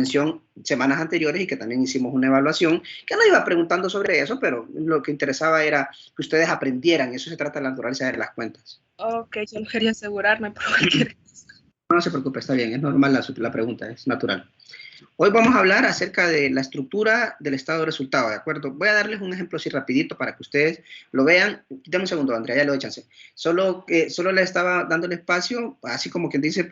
mención semanas anteriores y que también hicimos una evaluación que no iba preguntando sobre eso, pero lo que interesaba era que ustedes aprendieran. Eso se trata de la naturaleza de las cuentas. Ok, solo quería asegurarme por cualquier cosa. No se preocupe, está bien, es normal la pregunta, es natural. Hoy vamos a hablar acerca de la estructura del estado de resultado, ¿de acuerdo? Voy a darles un ejemplo así rapidito para que ustedes lo vean. Dame un segundo, Andrea, ya le doy chance. Solo le estaba dando el espacio, así como quien dice,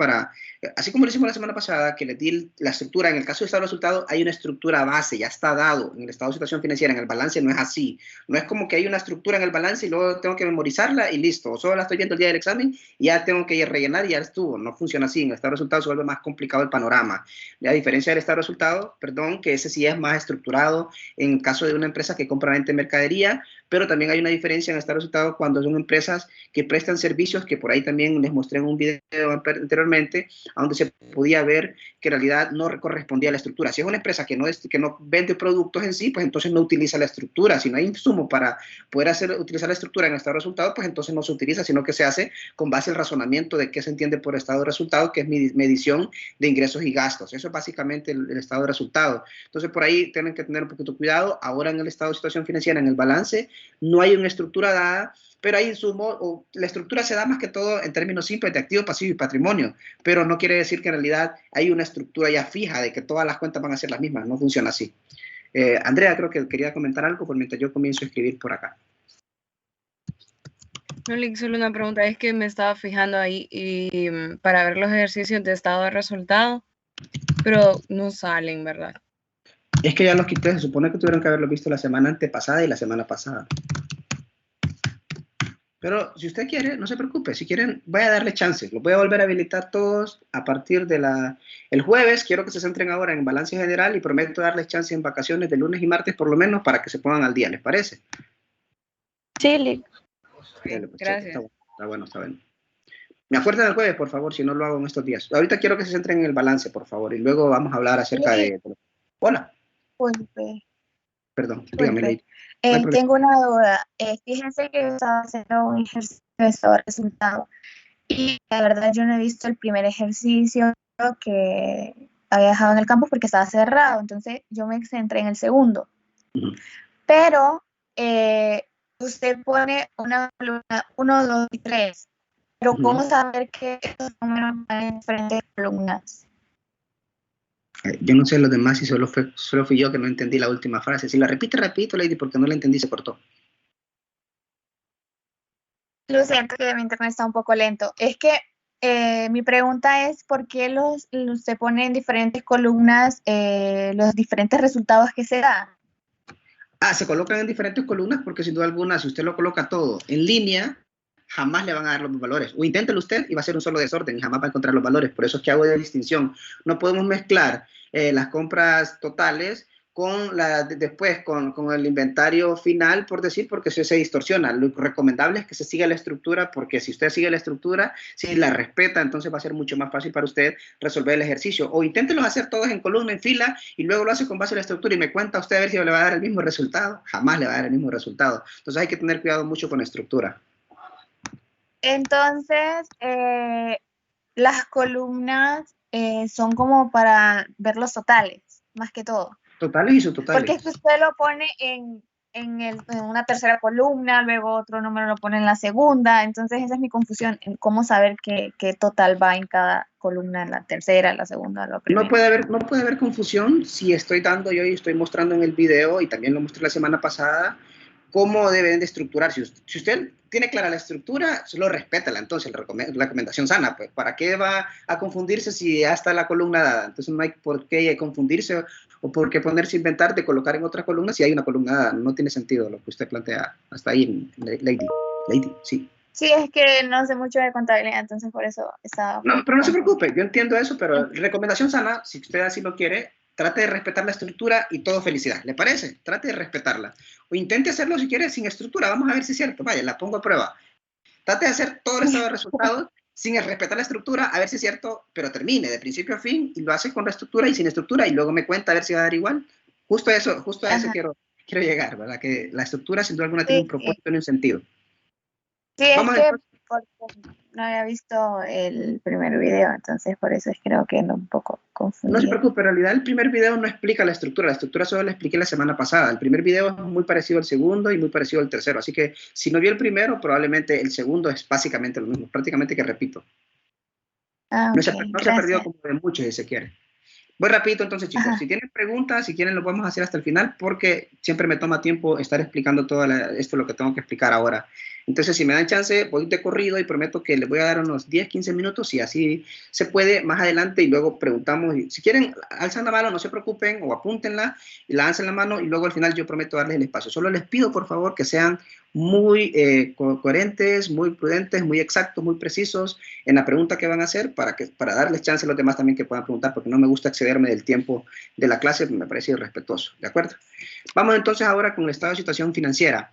así como lo hicimos la semana pasada, que les di la estructura. En el caso del estado de resultado hay una estructura base, ya está dado. En el estado de situación financiera, en el balance no es así. No es como que hay una estructura en el balance y luego tengo que memorizarla y listo. O solo la estoy viendo el día del examen y ya tengo que rellenar y ya estuvo. No funciona así. En el estado de resultado se vuelve más complicado el panorama. A diferencia del estado de resultado, perdón, que ese sí es más estructurado en caso de una empresa que compra venta mercadería, pero también hay una diferencia en el estado de resultado cuando son empresas que prestan servicios, que por ahí también les mostré en un video anteriormente, donde se podía ver que en realidad no correspondía a la estructura. Si es una empresa que no vende productos en sí, pues entonces no utiliza la estructura. Si no hay insumo para poder utilizar la estructura en el estado de resultado, pues entonces no se utiliza, sino que se hace con base al razonamiento de qué se entiende por estado de resultado, que es medición de ingresos y gastos. Eso es básicamente el estado de resultado. Entonces, por ahí tienen que tener un poquito de cuidado. Ahora en el estado de situación financiera, en el balance, no hay una estructura dada, pero hay insumo, la estructura se da más que todo en términos simples de activo, pasivo y patrimonio, pero no quiere decir que en realidad hay una estructura ya fija de que todas las cuentas van a ser las mismas, no funciona así. Andrea, creo que quería comentar algo por mientras yo comienzo a escribir por acá. No, solo una pregunta, es que me estaba fijando ahí y para ver los ejercicios de estado de resultado, pero no salen, ¿verdad? Es que ya los quité, se supone que tuvieron que haberlo visto la semana antepasada y la semana pasada. Pero si usted quiere, no se preocupe, si quieren, voy a darle chance. Los voy a volver a habilitar todos a partir de el jueves. Quiero que se centren ahora en balance general y prometo darles chance en vacaciones de lunes y martes por lo menos para que se pongan al día, ¿les parece? Sí, Lick. Pues, gracias. Está bueno. Me acuerdan el jueves, por favor, si no lo hago en estos días. Ahorita quiero que se centren en el balance, por favor, y luego vamos a hablar acerca de... Hola. Perdón, dígame, Lady. Tengo una duda. Fíjense que yo estaba haciendo un ejercicio de estado de resultado y la verdad yo no he visto el primer ejercicio que había dejado en el campo porque estaba cerrado, entonces yo me centré en el segundo. Pero usted pone una columna 1, 2 y 3, pero ¿cómo saber que estos números van en diferentes columnas? Yo no sé los demás si solo fui yo que no entendí la última frase. Si la repite rapidito, Lady, porque no la entendí, se cortó. Lo siento que mi internet está un poco lento. Es que mi pregunta es ¿por qué se pone en diferentes columnas los diferentes resultados que se dan? Se colocan en diferentes columnas porque sin duda alguna, si usted lo coloca todo en línea, jamás le van a dar los valores. O inténtelo usted y va a ser un solo desorden y jamás va a encontrar los valores. Por eso es que hago de distinción. No podemos mezclar las compras totales después con el inventario final, por decir, porque se distorsiona. Lo recomendable es que se siga la estructura, porque si usted sigue la estructura, si la respeta, entonces va a ser mucho más fácil para usted resolver el ejercicio. O inténtelo hacer todos en columna, en fila, y luego lo hace con base a la estructura y me cuenta usted a ver si le va a dar el mismo resultado. Jamás le va a dar el mismo resultado. Entonces hay que tener cuidado mucho con la estructura. Entonces, las columnas son como para ver los totales, más que todo. Totales y subtotales. Porque es que usted lo pone en una tercera columna, luego otro número lo pone en la segunda, entonces esa es mi confusión, en cómo saber qué total va en cada columna, en la tercera, en la segunda, en la primera. No puede haber confusión si estoy dando yo y estoy mostrando en el video, y también lo mostré la semana pasada, cómo deben de estructurar. Si usted tiene clara la estructura, solo respétala. Entonces, la recomendación sana, pues, ¿para qué va a confundirse si ya está la columna dada? Entonces, no hay por qué confundirse o por qué ponerse a inventar de colocar en otra columna si hay una columna dada. No tiene sentido lo que usted plantea. Hasta ahí, Lady, sí. Sí, es que no sé mucho de contabilidad, entonces por eso estaba... No, pero no se preocupe, yo entiendo eso, pero recomendación sana, si usted así lo quiere, trate de respetar la estructura y todo felicidad. ¿Le parece? Trate de respetarla. O intente hacerlo si quiere sin estructura. Vamos a ver si es cierto. Vaya, la pongo a prueba. Trate de hacer todo el estado de resultados sin respetar la estructura, a ver si es cierto, pero termine de principio a fin y lo hace con la estructura y sin estructura y luego me cuenta a ver si va a dar igual. Justo a eso quiero llegar, ¿verdad? Que la estructura sin duda alguna tiene un propósito y un sentido. Sí, es que porque no había visto el primer video, entonces por eso es creo que ando un poco confundida. No se preocupe, en realidad el primer video no explica la estructura solo la expliqué la semana pasada. El primer video es muy parecido al segundo y muy parecido al tercero, así que si no vio el primero, probablemente el segundo es básicamente lo mismo, prácticamente que repito. Ah, No ok, se ha perdido gracias. como de muchos si se quiere. Voy rapidito entonces, chicos. Ajá. Si tienen preguntas, si quieren, lo podemos hacer hasta el final porque siempre me toma tiempo estar explicando todo esto, lo que tengo que explicar ahora. Entonces, si me dan chance, voy de corrido y prometo que les voy a dar unos 10, 15 minutos y así se puede más adelante y luego preguntamos. Si quieren, alzan la mano, no se preocupen o apúntenla y la alzan la mano y luego al final yo prometo darles el espacio. Solo les pido, por favor, que sean muy coherentes, muy prudentes, muy exactos, muy precisos en la pregunta que van a hacer para darles chance a los demás también que puedan preguntar, porque no me gusta excederme del tiempo de la clase, me parece irrespetuoso, ¿de acuerdo? Vamos entonces ahora con el estado de situación financiera.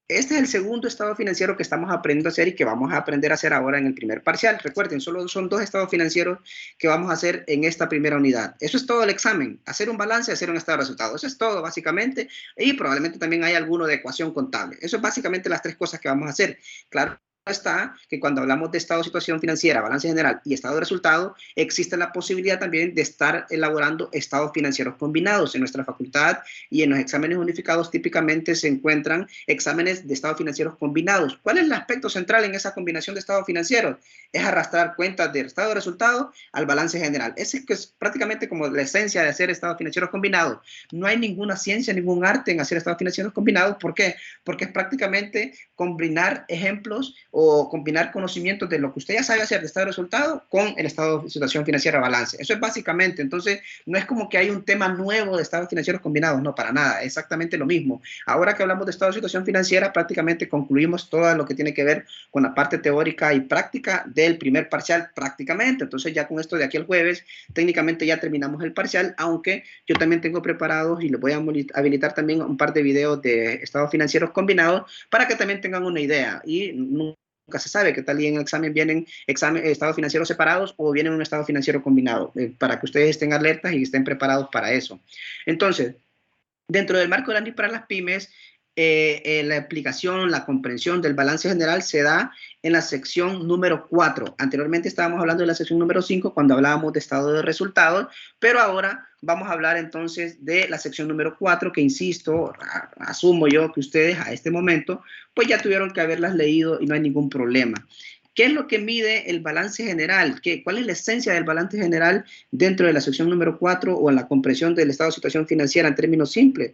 Este es el segundo estado financiero que estamos aprendiendo a hacer y que vamos a aprender a hacer ahora en el primer parcial. Recuerden, solo son 2 estados financieros que vamos a hacer en esta primera unidad. Eso es todo el examen, hacer un balance, hacer un estado de resultados. Eso es todo básicamente y probablemente también hay alguno de ecuación contable. Eso es básicamente las 3 cosas que vamos a hacer. Claro está que cuando hablamos de estado de situación financiera, balance general y estado de resultado, existe la posibilidad también de estar elaborando estados financieros combinados. En nuestra facultad y en los exámenes unificados típicamente se encuentran exámenes de estados financieros combinados. ¿Cuál es el aspecto central en esa combinación de estados financieros? Es arrastrar cuentas del estado de resultado al balance general. Ese es prácticamente como la esencia de hacer estados financieros combinados. No hay ninguna ciencia, ningún arte en hacer estados financieros combinados. ¿Por qué? Porque es prácticamente combinar ejemplos o combinar conocimientos de lo que usted ya sabe hacer de estado de resultado con el estado de situación financiera balance. Eso es básicamente, entonces, no es como que hay un tema nuevo de estados financieros combinados, no, para nada, exactamente lo mismo. Ahora que hablamos de estado de situación financiera, prácticamente concluimos todo lo que tiene que ver con la parte teórica y práctica del primer parcial, prácticamente. Entonces, ya con esto de aquí al jueves, técnicamente ya terminamos el parcial, aunque yo también tengo preparados y les voy a habilitar también un par de videos de estados financieros combinados para que también tengan una idea y nunca se sabe qué tal y en el examen vienen estados financieros separados o vienen un estado financiero combinado, para que ustedes estén alertas y estén preparados para eso. Entonces, dentro del marco de la NIF para las pymes, la aplicación, la comprensión del balance general se da en la sección número 4. Anteriormente estábamos hablando de la sección número 5 cuando hablábamos de estado de resultados, pero ahora vamos a hablar entonces de la sección número 4 que, insisto, asumo yo que ustedes a este momento pues ya tuvieron que haberlas leído y no hay ningún problema. ¿Qué es lo que mide el balance general? ¿Cuál es la esencia del balance general dentro de la sección número 4 o en la comprensión del estado de situación financiera en términos simples?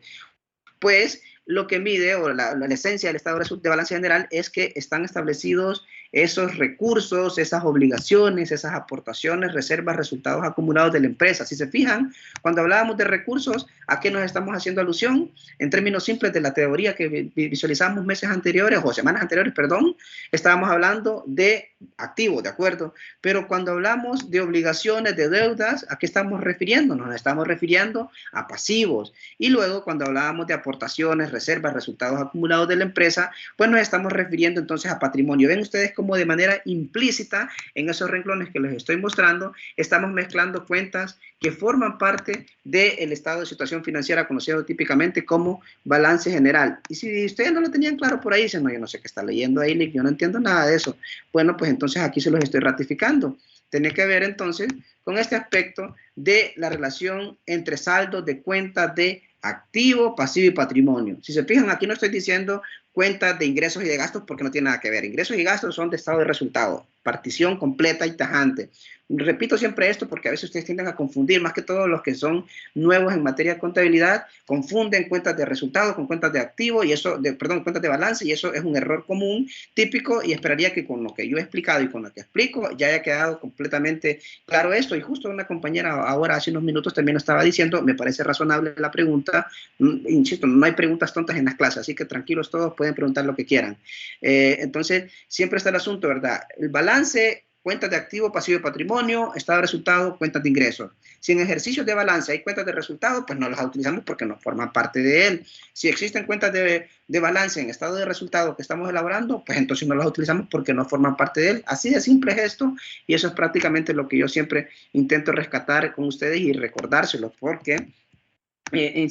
Pues lo que mide o la esencia del estado de balance general es que están establecidos esos recursos, esas obligaciones, esas aportaciones, reservas, resultados acumulados de la empresa. Si se fijan, cuando hablábamos de recursos, ¿a qué nos estamos haciendo alusión? En términos simples de la teoría que visualizamos meses anteriores o semanas anteriores, perdón, estábamos hablando de activos, ¿de acuerdo? Pero cuando hablamos de obligaciones, de deudas, ¿a qué estamos refiriéndonos? Nos estamos refiriendo a pasivos. Y luego, cuando hablábamos de aportaciones, reservas, resultados acumulados de la empresa, pues nos estamos refiriendo entonces a patrimonio. Ven ustedes como de manera implícita en esos renglones que les estoy mostrando, estamos mezclando cuentas que forman parte del estado de situación financiera conocido típicamente como balance general. Y si ustedes no lo tenían claro por ahí, dicen, no, yo no sé qué está leyendo ahí, yo no entiendo nada de eso. Bueno, pues entonces aquí se los estoy ratificando. Tiene que ver entonces con este aspecto de la relación entre saldos de cuentas de activo, pasivo y patrimonio. Si se fijan, aquí no estoy diciendo cuentas de ingresos y de gastos porque no tiene nada que ver. Ingresos y gastos son de estado de resultado, partición completa y tajante. Repito siempre esto porque a veces ustedes tienden a confundir, más que todos los que son nuevos en materia de contabilidad, confunden cuentas de resultado con cuentas de activo y eso, cuentas de balance, y eso es un error común, típico, y esperaría que con lo que yo he explicado y con lo que explico ya haya quedado completamente claro esto. Y justo una compañera ahora hace unos minutos también lo estaba diciendo, me parece razonable la pregunta, insisto, no hay preguntas tontas en las clases, así que tranquilos todos, pueden preguntar lo que quieran. Entonces, siempre está el asunto, ¿verdad? El balance, cuentas de activo, pasivo y patrimonio, estado de resultado, cuentas de ingresos. Si en ejercicios de balance hay cuentas de resultado, pues no las utilizamos porque no forman parte de él. Si existen cuentas de balance en estado de resultado que estamos elaborando, pues entonces no las utilizamos porque no forman parte de él. Así de simple es esto, y eso es prácticamente lo que yo siempre intento rescatar con ustedes y recordárselos, porque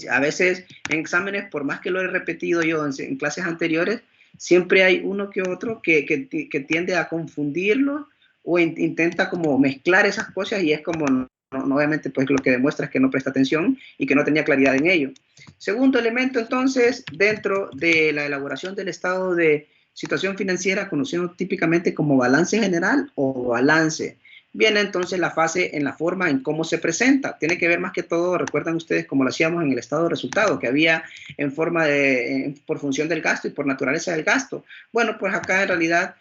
a veces en exámenes, por más que lo he repetido yo en clases anteriores, siempre hay uno que otro que tiende a confundirlo o intenta como mezclar esas cosas y es como, obviamente, pues lo que demuestra es que no presta atención y que no tenía claridad en ello. Segundo elemento, entonces, dentro de la elaboración del estado de situación financiera, conocido típicamente como balance general o balance. Viene entonces la fase en la forma en cómo se presenta. Tiene que ver más que todo, recuerdan ustedes, como lo hacíamos en el estado de resultado, que había en forma de, por función del gasto y por naturaleza del gasto. Bueno, pues acá en realidad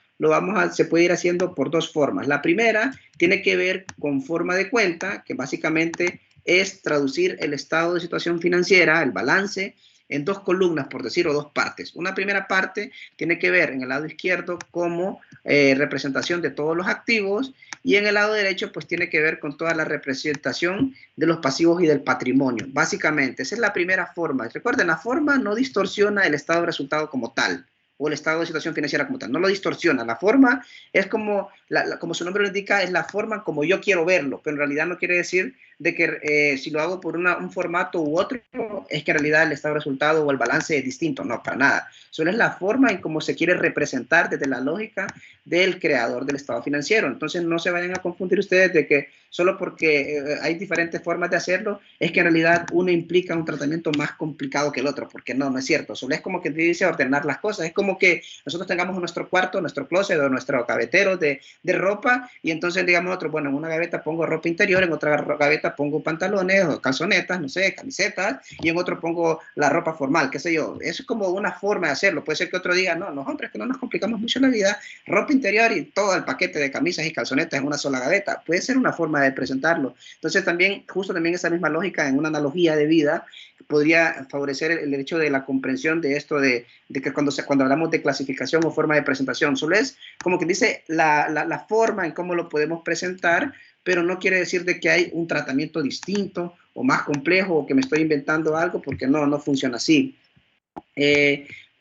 se puede ir haciendo por dos formas. La primera tiene que ver con forma de cuenta, que básicamente es traducir el estado de situación financiera, el balance, en dos columnas, por decir, o dos partes. Una primera parte tiene que ver en el lado izquierdo como representación de todos los activos y en el lado derecho pues tiene que ver con toda la representación de los pasivos y del patrimonio. Básicamente, esa es la primera forma. Recuerden, la forma no distorsiona el estado de resultado como tal o el estado de situación financiera como tal, no lo distorsiona. La forma es como, como su nombre lo indica, es la forma como yo quiero verlo, pero en realidad no quiere decir de que si lo hago por un formato u otro, es que en realidad el estado de resultado o el balance es distinto, no, para nada. Solo es la forma en cómo se quiere representar desde la lógica del creador del estado financiero. Entonces no se vayan a confundir ustedes de que solo porque hay diferentes formas de hacerlo, es que en realidad uno implica un tratamiento más complicado que el otro, porque no, no es cierto. Solo es como que dice ordenar las cosas. Es como que nosotros tengamos nuestro cuarto, nuestro closet o nuestro gavetero de ropa y entonces digamos nosotros, bueno, en una gaveta pongo ropa interior, en otra gaveta pongo pantalones o calzonetas, no sé, camisetas, y en otro pongo la ropa formal, qué sé yo. Eso es como una forma de hacerlo. Puede ser que otro diga, no, hombre, es que no nos complicamos mucho la vida, ropa interior y todo el paquete de camisas y calzonetas en una sola gaveta. Puede ser una forma de presentarlo. Entonces también, justo también esa misma lógica en una analogía de vida podría favorecer el hecho de la comprensión de esto de que cuando hablamos de clasificación o forma de presentación, solo es como que dice la forma en cómo lo podemos presentar, pero no quiere decir de que hay un tratamiento distinto o más complejo o que me estoy inventando algo, porque no funciona así.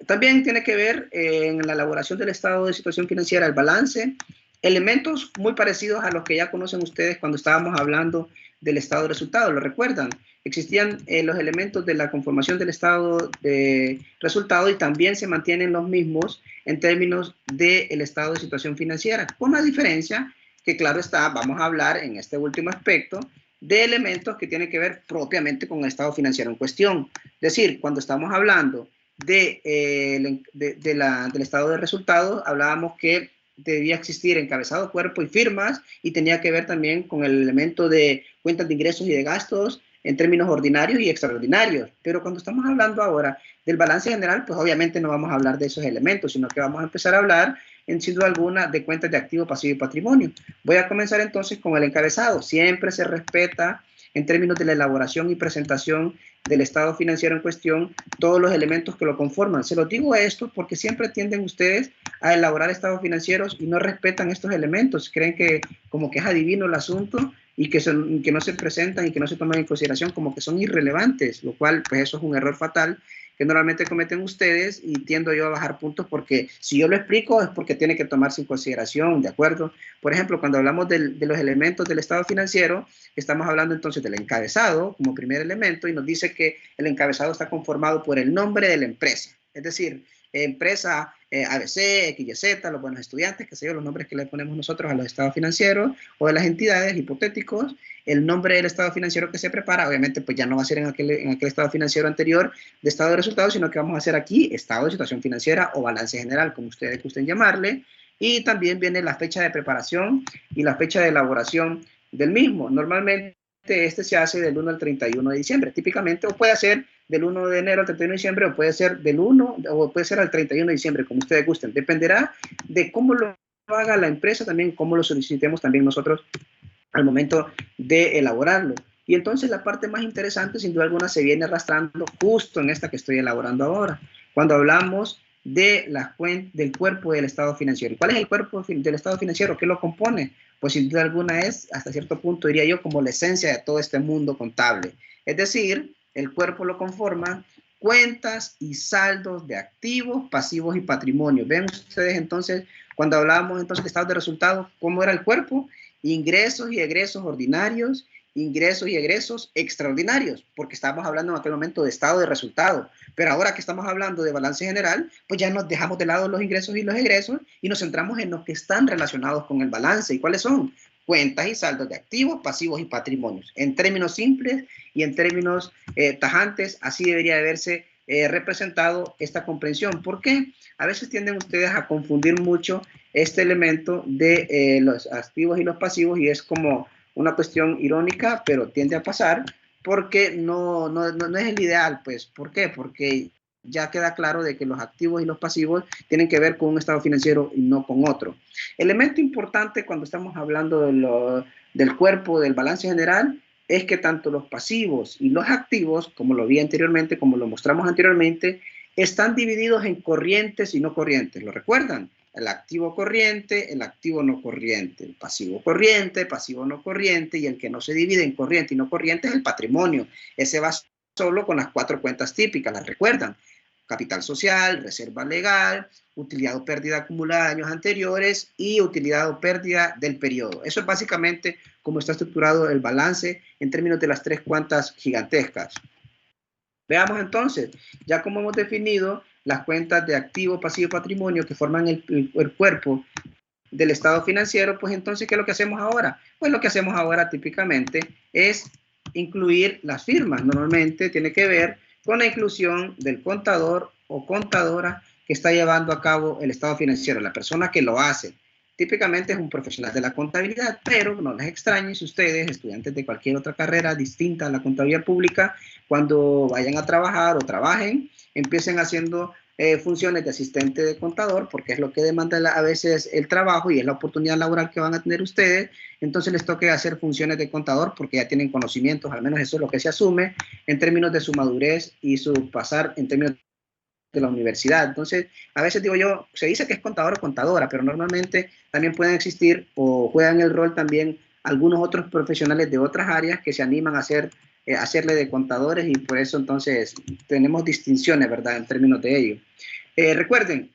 También tiene que ver en la elaboración del estado de situación financiera, el balance, elementos muy parecidos a los que ya conocen ustedes cuando estábamos hablando del estado de resultados, ¿lo recuerdan? Existían los elementos de la conformación del estado de resultado y también se mantienen los mismos en términos del estado de situación financiera, con la diferencia que, claro está, vamos a hablar en este último aspecto de elementos que tienen que ver propiamente con el estado financiero en cuestión. Es decir, cuando estamos hablando del estado de resultados, hablábamos que debía existir encabezado, cuerpo y firmas, y tenía que ver también con el elemento de cuentas de ingresos y de gastos en términos ordinarios y extraordinarios. Pero cuando estamos hablando ahora del balance general, pues obviamente no vamos a hablar de esos elementos, sino que vamos a empezar a hablar, en sin duda alguna, de cuentas de activo, pasivo y patrimonio. Voy a comenzar entonces con el encabezado. Siempre se respeta, en términos de la elaboración y presentación del estado financiero en cuestión, todos los elementos que lo conforman. Se los digo esto porque siempre tienden ustedes a elaborar estados financieros y no respetan estos elementos. Creen que como que es adivino el asunto y que no se presentan y que no se toman en consideración, como que son irrelevantes, lo cual pues eso es un error fatal que normalmente cometen ustedes y tiendo yo a bajar puntos porque si yo lo explico es porque tiene que tomarse en consideración, ¿de acuerdo? Por ejemplo, cuando hablamos de los elementos del estado financiero, estamos hablando entonces del encabezado como primer elemento y nos dice que el encabezado está conformado por el nombre de la empresa, es decir, empresa ABC, XYZ, los buenos estudiantes, que sé yo, los nombres que le ponemos nosotros a los estados financieros o de las entidades hipotéticos, el nombre del estado financiero que se prepara, obviamente pues ya no va a ser en aquel estado financiero anterior de estado de resultados, sino que vamos a hacer aquí estado de situación financiera o balance general, como ustedes gusten llamarle, y también viene la fecha de preparación y la fecha de elaboración del mismo. Normalmente este se hace del 1 al 31 de diciembre, típicamente, o puede ser del 1 de enero al 31 de diciembre, o puede ser del 1, o puede ser al 31 de diciembre, como ustedes gusten. Dependerá de cómo lo haga la empresa, también cómo lo solicitemos también nosotros al momento de elaborarlo. Y entonces la parte más interesante, sin duda alguna, se viene arrastrando justo en esta que estoy elaborando ahora, cuando hablamos del cuerpo del estado financiero. ¿Y cuál es el cuerpo del estado financiero? ¿Qué lo compone? Pues sin duda alguna es, hasta cierto punto, diría yo, como la esencia de todo este mundo contable. Es decir, el cuerpo lo conforman cuentas y saldos de activos, pasivos y patrimonio. Ven ustedes entonces, cuando hablábamos entonces de estados de resultados, ¿cómo era el cuerpo? Ingresos y egresos ordinarios, ingresos y egresos extraordinarios, porque estábamos hablando en aquel momento de estado de resultado. Pero ahora que estamos hablando de balance general, pues ya nos dejamos de lado los ingresos y los egresos y nos centramos en los que están relacionados con el balance. ¿Y cuáles son? Cuentas y saldos de activos, pasivos y patrimonios. En términos simples y en términos tajantes, así debería de verse representado esta comprensión. ¿Por qué? A veces tienden ustedes a confundir mucho este elemento de los activos y los pasivos y es como una cuestión irónica, pero tiende a pasar porque no es el ideal, pues. ¿Por qué? Porque ya queda claro de que los activos y los pasivos tienen que ver con un estado financiero y no con otro. Elemento importante cuando estamos hablando del cuerpo, del balance general, es que tanto los pasivos y los activos, como lo vi anteriormente, como lo mostramos anteriormente, están divididos en corrientes y no corrientes. ¿Lo recuerdan? El activo corriente, el activo no corriente, el pasivo corriente, pasivo no corriente, y el que no se divide en corriente y no corriente es el patrimonio. Ese va solo con las 4 cuentas típicas, ¿las recuerdan? Capital social, reserva legal, utilidad o pérdida acumulada de años anteriores y utilidad o pérdida del periodo. Eso es básicamente cómo está estructurado el balance en términos de las 3 cuentas gigantescas. Veamos entonces, ya como hemos definido las cuentas de activo, pasivo y patrimonio que forman el cuerpo del estado financiero, pues entonces, ¿qué es lo que hacemos ahora? Pues lo que hacemos ahora típicamente es incluir las firmas. Normalmente tiene que ver con la inclusión del contador o contadora que está llevando a cabo el estado financiero, la persona que lo hace. Típicamente es un profesional de la contabilidad, pero no les extrañe si ustedes, estudiantes de cualquier otra carrera distinta a la contabilidad pública, cuando vayan a trabajar o trabajen, empiecen haciendo funciones de asistente de contador, porque es lo que demanda a veces el trabajo y es la oportunidad laboral que van a tener ustedes. Entonces les toque hacer funciones de contador porque ya tienen conocimientos, al menos eso es lo que se asume en términos de su madurez y su pasar en términos de la universidad. Entonces, a veces digo yo, se dice que es contador o contadora, pero normalmente también pueden existir o juegan el rol también algunos otros profesionales de otras áreas que se animan a hacerle de contadores y por eso entonces tenemos distinciones, ¿verdad?, en términos de ello. Recuerden,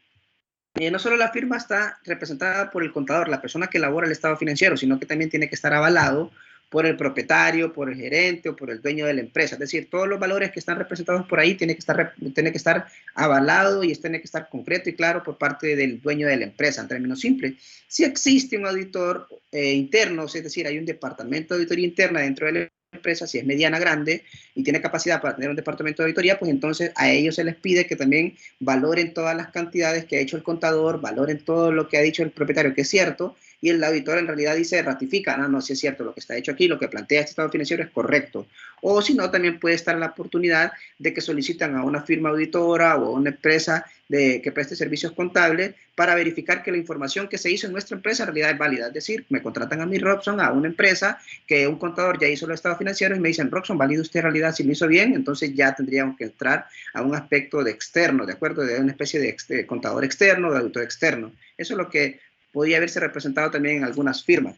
no solo la firma está representada por el contador, la persona que elabora el estado financiero, sino que también tiene que estar avalado por el propietario, por el gerente o por el dueño de la empresa. Es decir, todos los valores que están representados por ahí tienen que estar avalado y tiene que estar concreto y claro por parte del dueño de la empresa, en términos simples. Si existe un auditor interno, es decir, hay un departamento de auditoría interna dentro de la empresa, si es mediana, grande y tiene capacidad para tener un departamento de auditoría, pues entonces a ellos se les pide que también valoren todas las cantidades que ha hecho el contador, valoren todo lo que ha dicho el propietario, que es cierto, y el auditor en realidad dice, ratifica, no, si es cierto, lo que está hecho aquí, lo que plantea este estado financiero es correcto. O si no, también puede estar la oportunidad de que solicitan a una firma auditora o a una empresa que preste servicios contables para verificar que la información que se hizo en nuestra empresa en realidad es válida. Es decir, me contratan a mí, Robson, a una empresa que un contador ya hizo el estado financiero y me dicen, Robson, ¿valida usted en realidad si lo hizo bien? Entonces ya tendríamos que entrar a un aspecto de externo, ¿de acuerdo? De una especie de contador externo, de auditor externo. Eso es lo que podría haberse representado también en algunas firmas.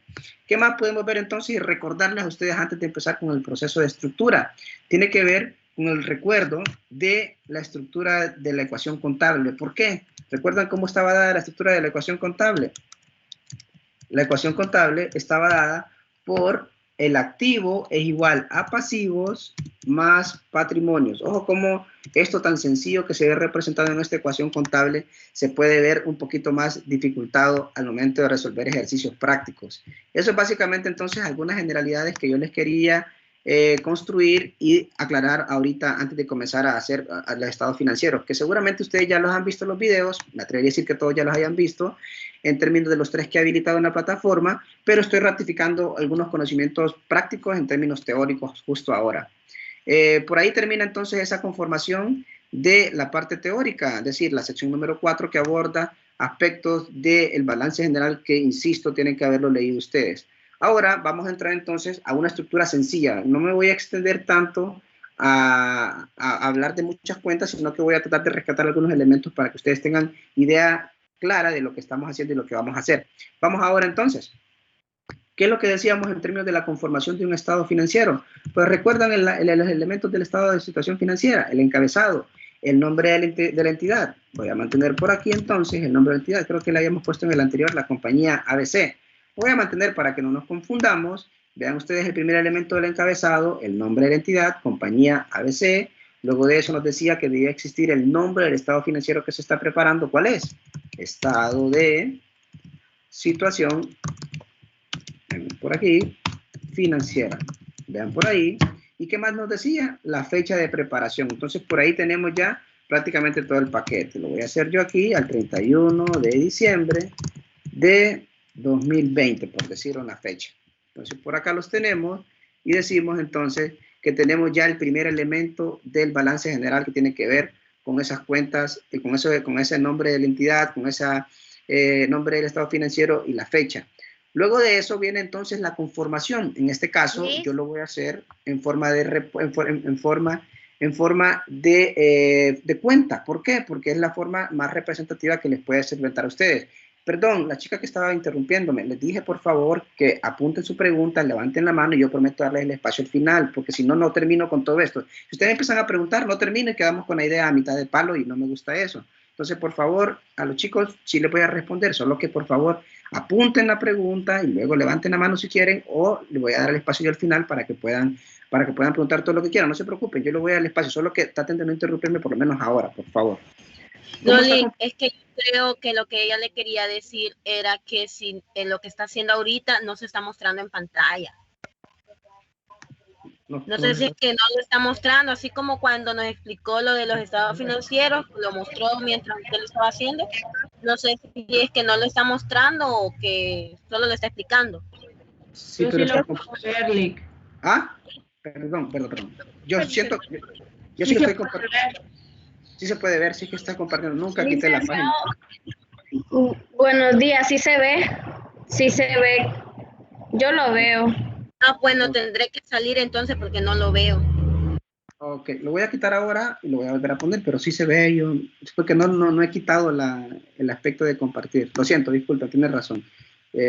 ¿Qué más podemos ver entonces y recordarles a ustedes antes de empezar con el proceso de estructura? Tiene que ver con el recuerdo de la estructura de la ecuación contable. ¿Por qué? ¿Recuerdan cómo estaba dada la estructura de la ecuación contable? La ecuación contable estaba dada por el activo es igual a pasivos más patrimonios. Ojo cómo esto tan sencillo que se ve representado en esta ecuación contable se puede ver un poquito más dificultado al momento de resolver ejercicios prácticos. Eso es básicamente entonces algunas generalidades que yo les quería construir y aclarar ahorita antes de comenzar a hacer el estado financiero, que seguramente ustedes ya los han visto en los videos, me atrevería a decir que todos ya los hayan visto, en términos de los 3 que he habilitado en la plataforma, pero estoy ratificando algunos conocimientos prácticos en términos teóricos justo ahora. Por ahí termina entonces esa conformación de la parte teórica, es decir, la sección número 4 que aborda aspectos del balance general que, insisto, tienen que haberlo leído ustedes. Ahora vamos a entrar entonces a una estructura sencilla. No me voy a extender tanto a hablar de muchas cuentas, sino que voy a tratar de rescatar algunos elementos para que ustedes tengan idea clara de lo que estamos haciendo y lo que vamos a hacer. Vamos ahora entonces. ¿Qué es lo que decíamos en términos de la conformación de un estado financiero? Pues recuerdan los elementos del estado de situación financiera, el encabezado, el nombre de la entidad. Voy a mantener por aquí entonces el nombre de la entidad. Creo que le habíamos puesto en el anterior, la compañía ABC. Voy a mantener para que no nos confundamos Vean ustedes el primer elemento del encabezado, el nombre de la entidad, compañía ABC. Luego de eso nos decía que debía existir el nombre del estado financiero que se está preparando. ¿Cuál es? Estado de situación, por aquí, financiera. Vean por ahí. ¿Y qué más nos decía? La fecha de preparación. Entonces, por ahí tenemos ya prácticamente todo el paquete. Lo voy a hacer yo aquí al 31 de diciembre de 2020, por decir una fecha. Entonces, por acá los tenemos y decimos entonces que tenemos ya el primer elemento del balance general que tiene que ver con esas cuentas, con ese nombre de la entidad, con ese nombre del estado financiero y la fecha. Luego de eso viene entonces la conformación. En este caso, yo lo voy a hacer en forma de cuenta. ¿Por qué? Porque es la forma más representativa que les puede servir a ustedes. Perdón, la chica que estaba interrumpiéndome, les dije por favor que apunten su pregunta, levanten la mano y yo prometo darles el espacio al final, porque si no, no termino con todo esto. Si ustedes empiezan a preguntar, no termino y quedamos con la idea a mitad de palo y no me gusta eso. Entonces, por favor, a los chicos sí les voy a responder, solo que por favor apunten la pregunta y luego levanten la mano si quieren o les voy a dar el espacio yo al final para que puedan preguntar todo lo que quieran. No se preocupen, yo les voy a dar el espacio, solo que traten de no interrumpirme por lo menos ahora, por favor. Loli, es que yo creo que lo que ella le quería decir era que si en lo que está haciendo ahorita no se está mostrando en pantalla. No sé si es que no lo está mostrando, así como cuando nos explicó lo de los estados financieros, lo mostró mientras usted lo estaba haciendo. No sé si es que no lo está mostrando o que solo lo está explicando. Sí, pero sí lo puedo ver, ¿Ah? Perdón. Yo siento, yo sí lo estoy compartiendo. Sí se puede ver, sí que está compartiendo. Nunca quité la página. Buenos días, sí se ve. Sí se ve. Yo lo veo. Ah, bueno, tendré que salir entonces porque no lo veo. Ok, lo voy a quitar ahora y lo voy a volver a poner, pero sí se ve. Yo, es porque no he quitado el aspecto de compartir. Lo siento, disculpa, tiene razón.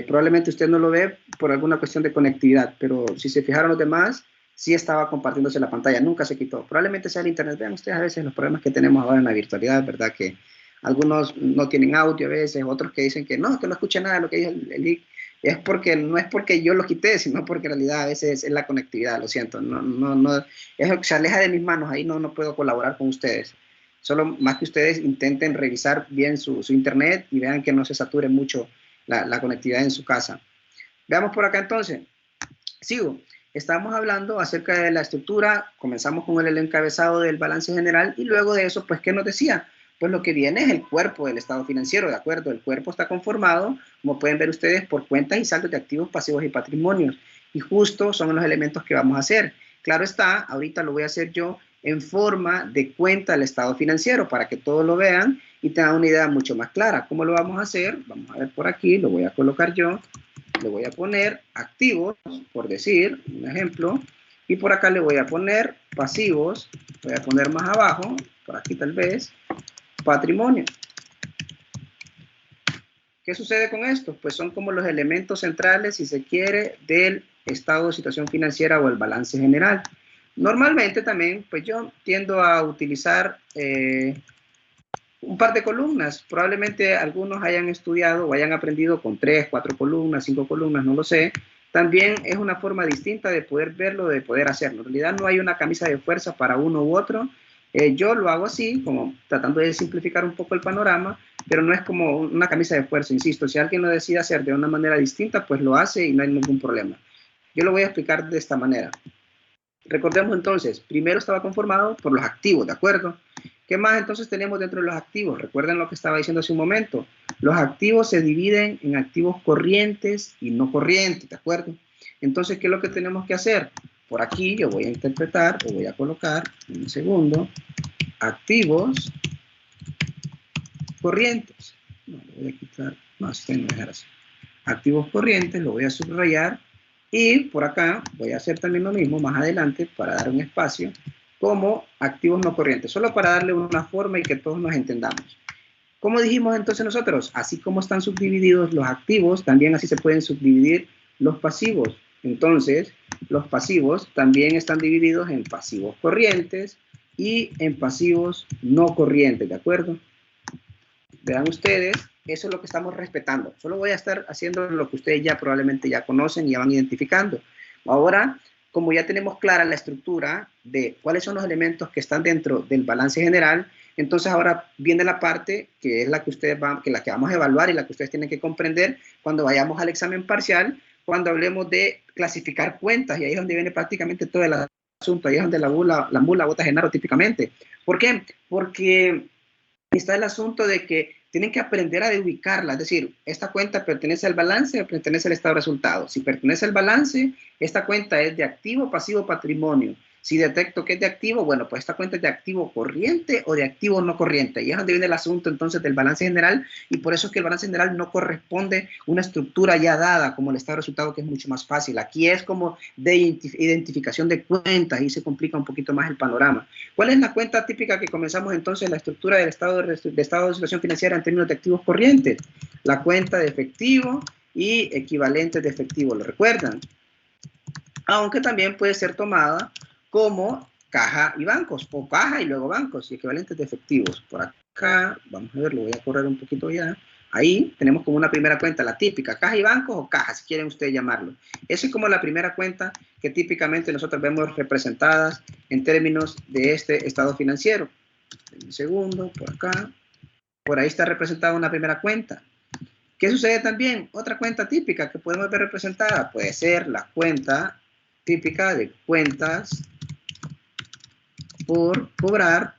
Probablemente usted no lo ve por alguna cuestión de conectividad, pero si se fijaron los demás, sí estaba compartiéndose la pantalla, nunca se quitó. Probablemente sea el internet. Vean ustedes a veces los problemas que tenemos ahora en la virtualidad, ¿verdad? Que algunos no tienen audio a veces, otros que dicen que no escucha nada de lo que dice el link. Es porque, no es porque yo lo quité, sino porque en realidad a veces es la conectividad, lo siento. Se aleja de mis manos, ahí no puedo colaborar con ustedes. Solo más que ustedes intenten revisar bien su internet y vean que no se sature mucho la conectividad en su casa. Veamos por acá entonces. Sigo. Estamos hablando acerca de la estructura, comenzamos con el encabezado del balance general y luego de eso, pues, ¿qué nos decía? Pues lo que viene es el cuerpo del estado financiero, ¿de acuerdo? El cuerpo está conformado, como pueden ver ustedes, por cuentas y saldos de activos, pasivos y patrimonios. Y justo son los elementos que vamos a hacer. Claro está, ahorita lo voy a hacer yo en forma de cuenta del estado financiero para que todos lo vean y tengan una idea mucho más clara. ¿Cómo lo vamos a hacer? Vamos a ver por aquí, lo voy a colocar yo. Le voy a poner activos, por decir, un ejemplo, y por acá le voy a poner pasivos, voy a poner más abajo, por aquí tal vez, patrimonio. ¿Qué sucede con esto? Pues son como los elementos centrales, si se quiere, del estado de situación financiera o el balance general. Normalmente también, pues yo tiendo a utilizar un par de columnas. Probablemente algunos hayan estudiado o hayan aprendido con 3, 4 columnas, 5 columnas, no lo sé. También es una forma distinta de poder verlo, de poder hacerlo. En realidad no hay una camisa de fuerza para uno u otro. Yo lo hago así, como tratando de simplificar un poco el panorama, pero no es como una camisa de fuerza, insisto. Si alguien lo decide hacer de una manera distinta, pues lo hace y no hay ningún problema. Yo lo voy a explicar de esta manera. Recordemos entonces, primero estaba conformado por los activos, ¿de acuerdo? ¿Qué más entonces tenemos dentro de los activos? Recuerden lo que estaba diciendo hace un momento. Los activos se dividen en activos corrientes y no corrientes, ¿de acuerdo? Entonces, ¿qué es lo que tenemos que hacer? Por aquí yo voy a interpretar o voy a colocar, un segundo, activos corrientes. No, lo voy a quitar. No, esto no voy a dejar así. Activos corrientes, lo voy a subrayar. Y por acá voy a hacer también lo mismo más adelante para dar un espacio como activos no corrientes, solo para darle una forma y que todos nos entendamos. ¿Cómo dijimos entonces nosotros? Así como están subdivididos los activos, también así se pueden subdividir los pasivos. Entonces, los pasivos también están divididos en pasivos corrientes y en pasivos no corrientes, ¿de acuerdo? Vean ustedes, eso es lo que estamos respetando. Solo voy a estar haciendo lo que ustedes ya probablemente ya conocen y ya van identificando. Ahora, como ya tenemos clara la estructura de cuáles son los elementos que están dentro del balance general, entonces ahora viene la parte que es la que ustedes la que vamos a evaluar y la que ustedes tienen que comprender cuando vayamos al examen parcial, cuando hablemos de clasificar cuentas, y ahí es donde viene prácticamente todo el asunto, ahí es donde la mula bota Genaro típicamente. ¿Por qué? Porque está el asunto de que tienen que aprender a ubicarla, es decir, esta cuenta pertenece al balance o pertenece al estado de resultados. Si pertenece al balance, esta cuenta es de activo, pasivo, patrimonio. Si detecto que es de activo, bueno, pues esta cuenta es de activo corriente o de activo no corriente. Y es donde viene el asunto entonces del balance general, y por eso es que el balance general no corresponde a una estructura ya dada como el estado de resultado, que es mucho más fácil. Aquí es como de identificación de cuentas y se complica un poquito más el panorama. ¿Cuál es la cuenta típica que comenzamos entonces la estructura del estado de situación financiera en términos de activos corrientes? La cuenta de efectivo y equivalentes de efectivo, ¿lo recuerdan? Aunque también puede ser tomada como caja y bancos, o caja y luego bancos y equivalentes de efectivos. Por acá, vamos a ver, lo voy a correr un poquito ya. Ahí tenemos como una primera cuenta, la típica, caja y bancos o caja, si quieren ustedes llamarlo. Esa es como la primera cuenta que típicamente nosotros vemos representadas en términos de este estado financiero. Un segundo, por acá. Por ahí está representada una primera cuenta. ¿Qué sucede también? Otra cuenta típica que podemos ver representada puede ser la cuenta típica de cuentas por cobrar,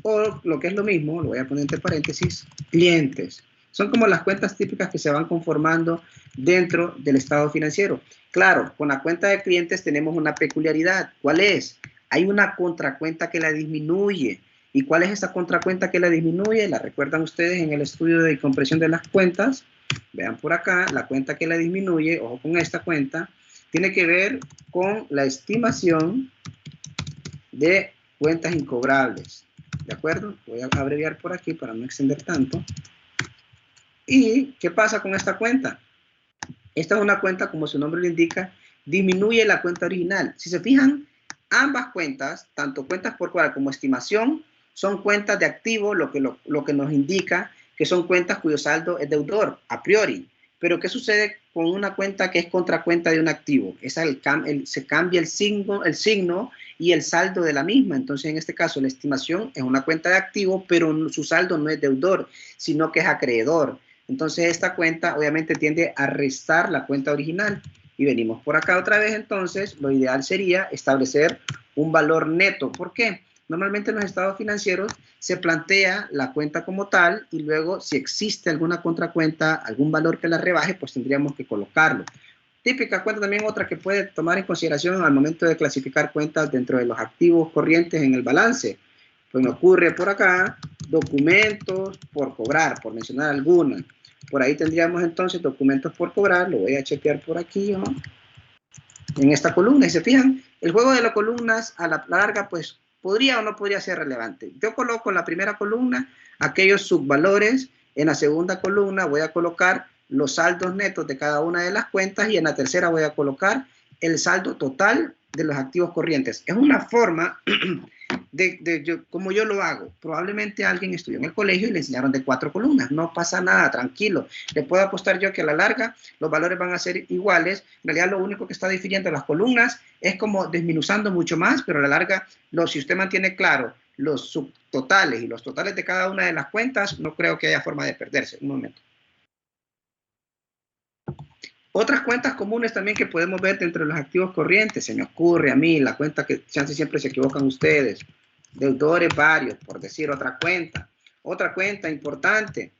o lo que es lo mismo, lo voy a poner entre paréntesis, clientes. Son como las cuentas típicas que se van conformando dentro del estado financiero. Claro, con la cuenta de clientes tenemos una peculiaridad. ¿Cuál es? Hay una contracuenta que la disminuye. ¿Y cuál es esa contracuenta que la disminuye? La recuerdan ustedes en el estudio de compresión de las cuentas. Vean por acá, la cuenta que la disminuye, ojo con esta cuenta, tiene que ver con la estimación de cuentas incobrables. ¿De acuerdo? Voy a abreviar por aquí para no extender tanto. ¿Y qué pasa con esta cuenta? Esta es una cuenta, como su nombre lo indica, disminuye la cuenta original. Si se fijan, ambas cuentas, tanto cuentas por cobrar como estimación, son cuentas de activo, lo que nos indica que son cuentas cuyo saldo es deudor, a priori. Pero ¿qué sucede con una cuenta que es contracuenta de un activo? Se cambia el signo y el saldo de la misma. Entonces, en este caso, la estimación es una cuenta de activo, pero su saldo no es deudor, sino que es acreedor. Entonces, esta cuenta obviamente tiende a restar la cuenta original. Y venimos por acá otra vez, entonces, lo ideal sería establecer un valor neto. ¿Por qué? Normalmente en los estados financieros se plantea la cuenta como tal y luego si existe alguna contracuenta, algún valor que la rebaje, pues tendríamos que colocarlo. Típica cuenta también otra que puede tomar en consideración al momento de clasificar cuentas dentro de los activos corrientes en el balance. Pues me ocurre por acá documentos por cobrar, por mencionar alguna. Por ahí tendríamos entonces documentos por cobrar, lo voy a chequear por aquí, ¿no? En esta columna, y se fijan, el juego de las columnas a la larga, pues podría o no podría ser relevante. Yo coloco en la primera columna aquellos subvalores, en la segunda columna voy a colocar los saldos netos de cada una de las cuentas y en la tercera voy a colocar el saldo total de los activos corrientes. Es una forma como yo lo hago. Probablemente alguien estudió en el colegio y le enseñaron de 4 columnas. No pasa nada, tranquilo. Le puedo apostar yo que a la larga los valores van a ser iguales. En realidad lo único que está difiriendo las columnas es como desminuzando mucho más, pero a la larga, si usted mantiene claro los subtotales y los totales de cada una de las cuentas, no creo que haya forma de perderse. Un momento. Otras cuentas comunes también que podemos ver dentro de los activos corrientes, se me ocurre a mí, la cuenta que chance siempre se equivocan ustedes, deudores varios, por decir otra cuenta. Otra cuenta importante,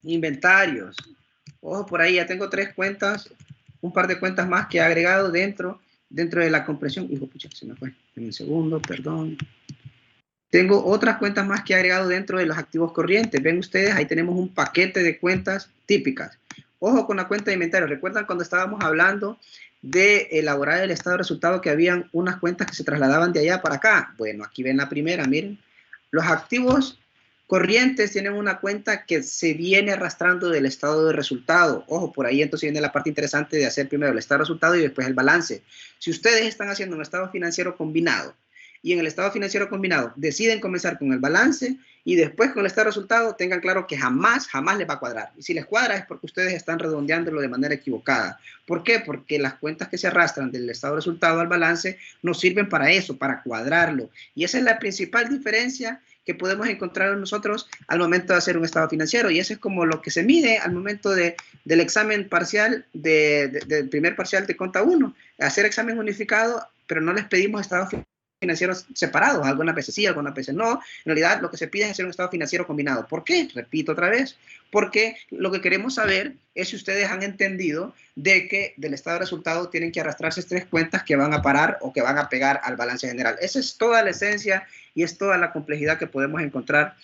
inventarios. Ojo, por ahí ya tengo 3 cuentas, un par de cuentas más que he agregado dentro de la comprensión. Hijo, pucha, se me fue. En un segundo, perdón. Tengo otras cuentas más que he agregado dentro de los activos corrientes. Ven ustedes, ahí tenemos un paquete de cuentas típicas. Ojo con la cuenta de inventario. ¿Recuerdan cuando estábamos hablando de elaborar el estado de resultado que habían unas cuentas que se trasladaban de allá para acá? Bueno, aquí ven la primera, miren. Los activos corrientes tienen una cuenta que se viene arrastrando del estado de resultado. Ojo, por ahí entonces viene la parte interesante de hacer primero el estado de resultado y después el balance. Si ustedes están haciendo un estado financiero combinado y en el estado financiero combinado deciden comenzar con el balance y después con el estado de resultado, tengan claro que jamás les va a cuadrar. Y si les cuadra es porque ustedes están redondeándolo de manera equivocada. ¿Por qué? Porque las cuentas que se arrastran del estado de resultado al balance no sirven para eso, para cuadrarlo. Y esa es la principal diferencia que podemos encontrar nosotros al momento de hacer un estado financiero. Y eso es como lo que se mide al momento del examen parcial, del primer parcial de Conta 1. Hacer examen unificado, pero no les pedimos estados financieros separados, algunas veces sí, algunas veces no. En realidad lo que se pide es hacer un estado financiero combinado. ¿Por qué? Repito otra vez, porque lo que queremos saber es si ustedes han entendido de que del estado de resultado tienen que arrastrarse 3 cuentas que van a parar o que van a pegar al balance general. Esa es toda la esencia y es toda la complejidad que podemos encontrar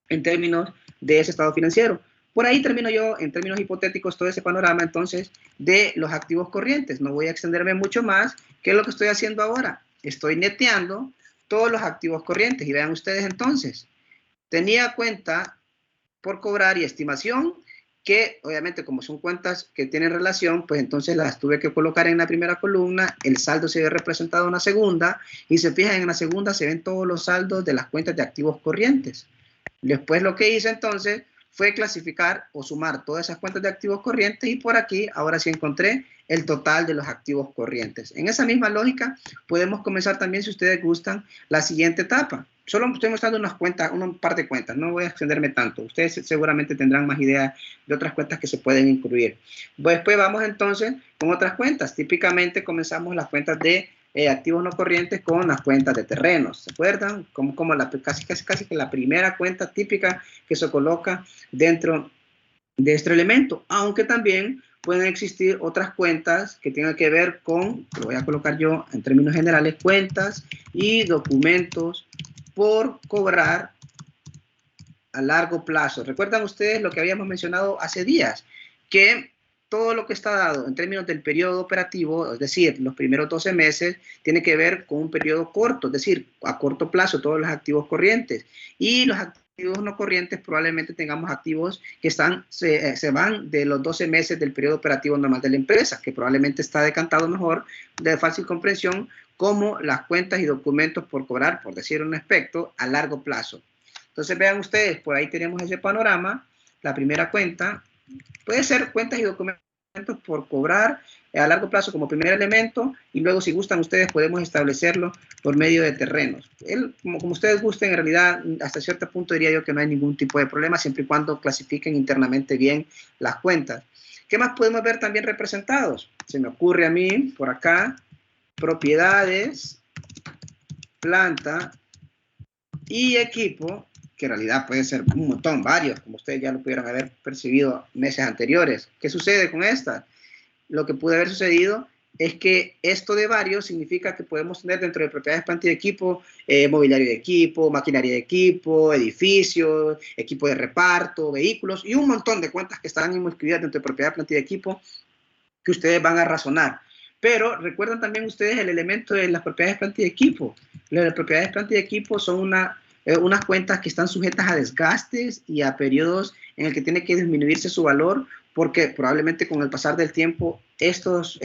en términos de ese estado financiero. Por ahí termino yo, en términos hipotéticos, todo ese panorama, entonces, de los activos corrientes. No voy a extenderme mucho más. ¿Qué es lo que estoy haciendo ahora? Estoy neteando todos los activos corrientes. Y vean ustedes, entonces, tenía cuenta por cobrar y estimación, que obviamente como son cuentas que tienen relación, pues entonces las tuve que colocar en la primera columna, el saldo se ve representado en la segunda, y se fijan en la segunda, se ven todos los saldos de las cuentas de activos corrientes. Después lo que hice entonces fue clasificar o sumar todas esas cuentas de activos corrientes y por aquí ahora sí encontré el total de los activos corrientes. En esa misma lógica podemos comenzar también, si ustedes gustan, la siguiente etapa. Solo estoy mostrando unas cuentas, un par de cuentas, no voy a extenderme tanto. Ustedes seguramente tendrán más ideas de otras cuentas que se pueden incluir. Después vamos entonces con otras cuentas. Típicamente comenzamos las cuentas de activos no corrientes con las cuentas de terrenos, ¿se acuerdan? Como casi que la primera cuenta típica que se coloca dentro de este elemento, aunque también pueden existir otras cuentas que tengan que ver con, lo voy a colocar yo en términos generales, cuentas y documentos por cobrar a largo plazo. ¿Recuerdan ustedes lo que habíamos mencionado hace días? Que todo lo que está dado en términos del periodo operativo, es decir, los primeros 12 meses, tiene que ver con un periodo corto, es decir, a corto plazo, todos los activos corrientes. Y los activos no corrientes, probablemente tengamos activos que se van de los 12 meses del periodo operativo normal de la empresa, que probablemente está decantado mejor, de fácil comprensión, como las cuentas y documentos por cobrar, por decir un aspecto, a largo plazo. Entonces vean ustedes, por ahí tenemos ese panorama. La primera cuenta puede ser cuentas y documentos por cobrar a largo plazo como primer elemento, y luego si gustan ustedes podemos establecerlo por medio de terrenos. Como ustedes gusten, en realidad hasta cierto punto diría yo que no hay ningún tipo de problema siempre y cuando clasifiquen internamente bien las cuentas. ¿Qué más podemos ver también representados? Se me ocurre a mí por acá propiedades, planta y equipo, que en realidad puede ser un montón, varios, como ustedes ya lo pudieron haber percibido meses anteriores. ¿Qué sucede con esta? Lo que puede haber sucedido es que esto de varios significa que podemos tener dentro de propiedades, planta y equipo, mobiliario de equipo, maquinaria de equipo, edificios, equipo de reparto, vehículos y un montón de cuentas que están inscritas dentro de propiedad, planta y equipo que ustedes van a razonar. Pero recuerdan también ustedes el elemento de las propiedades, planta y equipo. Las propiedades, planta y equipo son unas cuentas que están sujetas a desgastes y a periodos en el que tiene que disminuirse su valor, porque probablemente con el pasar del tiempo estos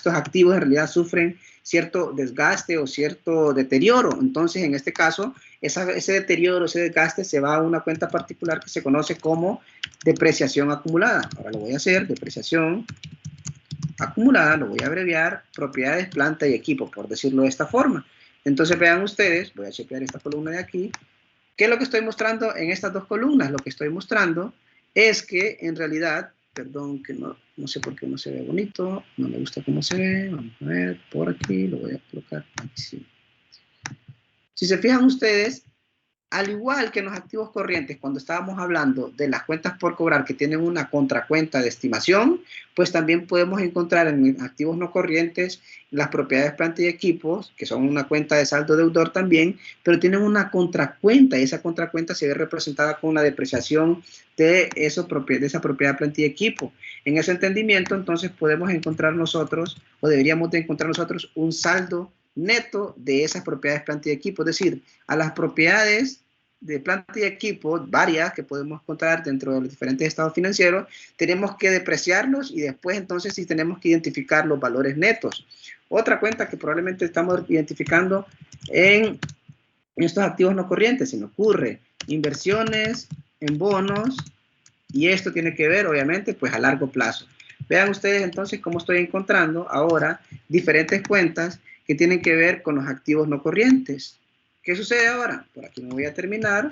activos en realidad sufren cierto desgaste o cierto deterioro. Entonces, en este caso, ese deterioro, ese desgaste se va a una cuenta particular que se conoce como depreciación acumulada. Ahora lo voy a hacer, depreciación acumulada, lo voy a abreviar, propiedades, planta y equipo, por decirlo de esta forma. Entonces vean ustedes, voy a chequear esta columna de aquí, ¿qué es lo que estoy mostrando en estas dos columnas? Lo que estoy mostrando es que en realidad, perdón que no sé por qué no se ve bonito, no me gusta cómo se ve, vamos a ver, por aquí, lo voy a colocar aquí. Si se fijan ustedes, al igual que en los activos corrientes, cuando estábamos hablando de las cuentas por cobrar que tienen una contracuenta de estimación, pues también podemos encontrar en activos no corrientes las propiedades, planta y equipos, que son una cuenta de saldo deudor también, pero tienen una contracuenta y esa contracuenta se ve representada con una depreciación de esa propiedad, planta y equipo. En ese entendimiento, entonces, podemos encontrar nosotros, o deberíamos de encontrar nosotros, un saldo neto de esas propiedades, planta y equipo, es decir, a las propiedades de planta y equipo, varias que podemos encontrar dentro de los diferentes estados financieros, tenemos que depreciarlos y después entonces sí tenemos que identificar los valores netos. Otra cuenta que probablemente estamos identificando en estos activos no corrientes, se me ocurre, inversiones en bonos, y esto tiene que ver, obviamente, pues a largo plazo. Vean ustedes entonces cómo estoy encontrando ahora diferentes cuentas que tienen que ver con los activos no corrientes. ¿Qué sucede ahora? Por aquí me voy a terminar.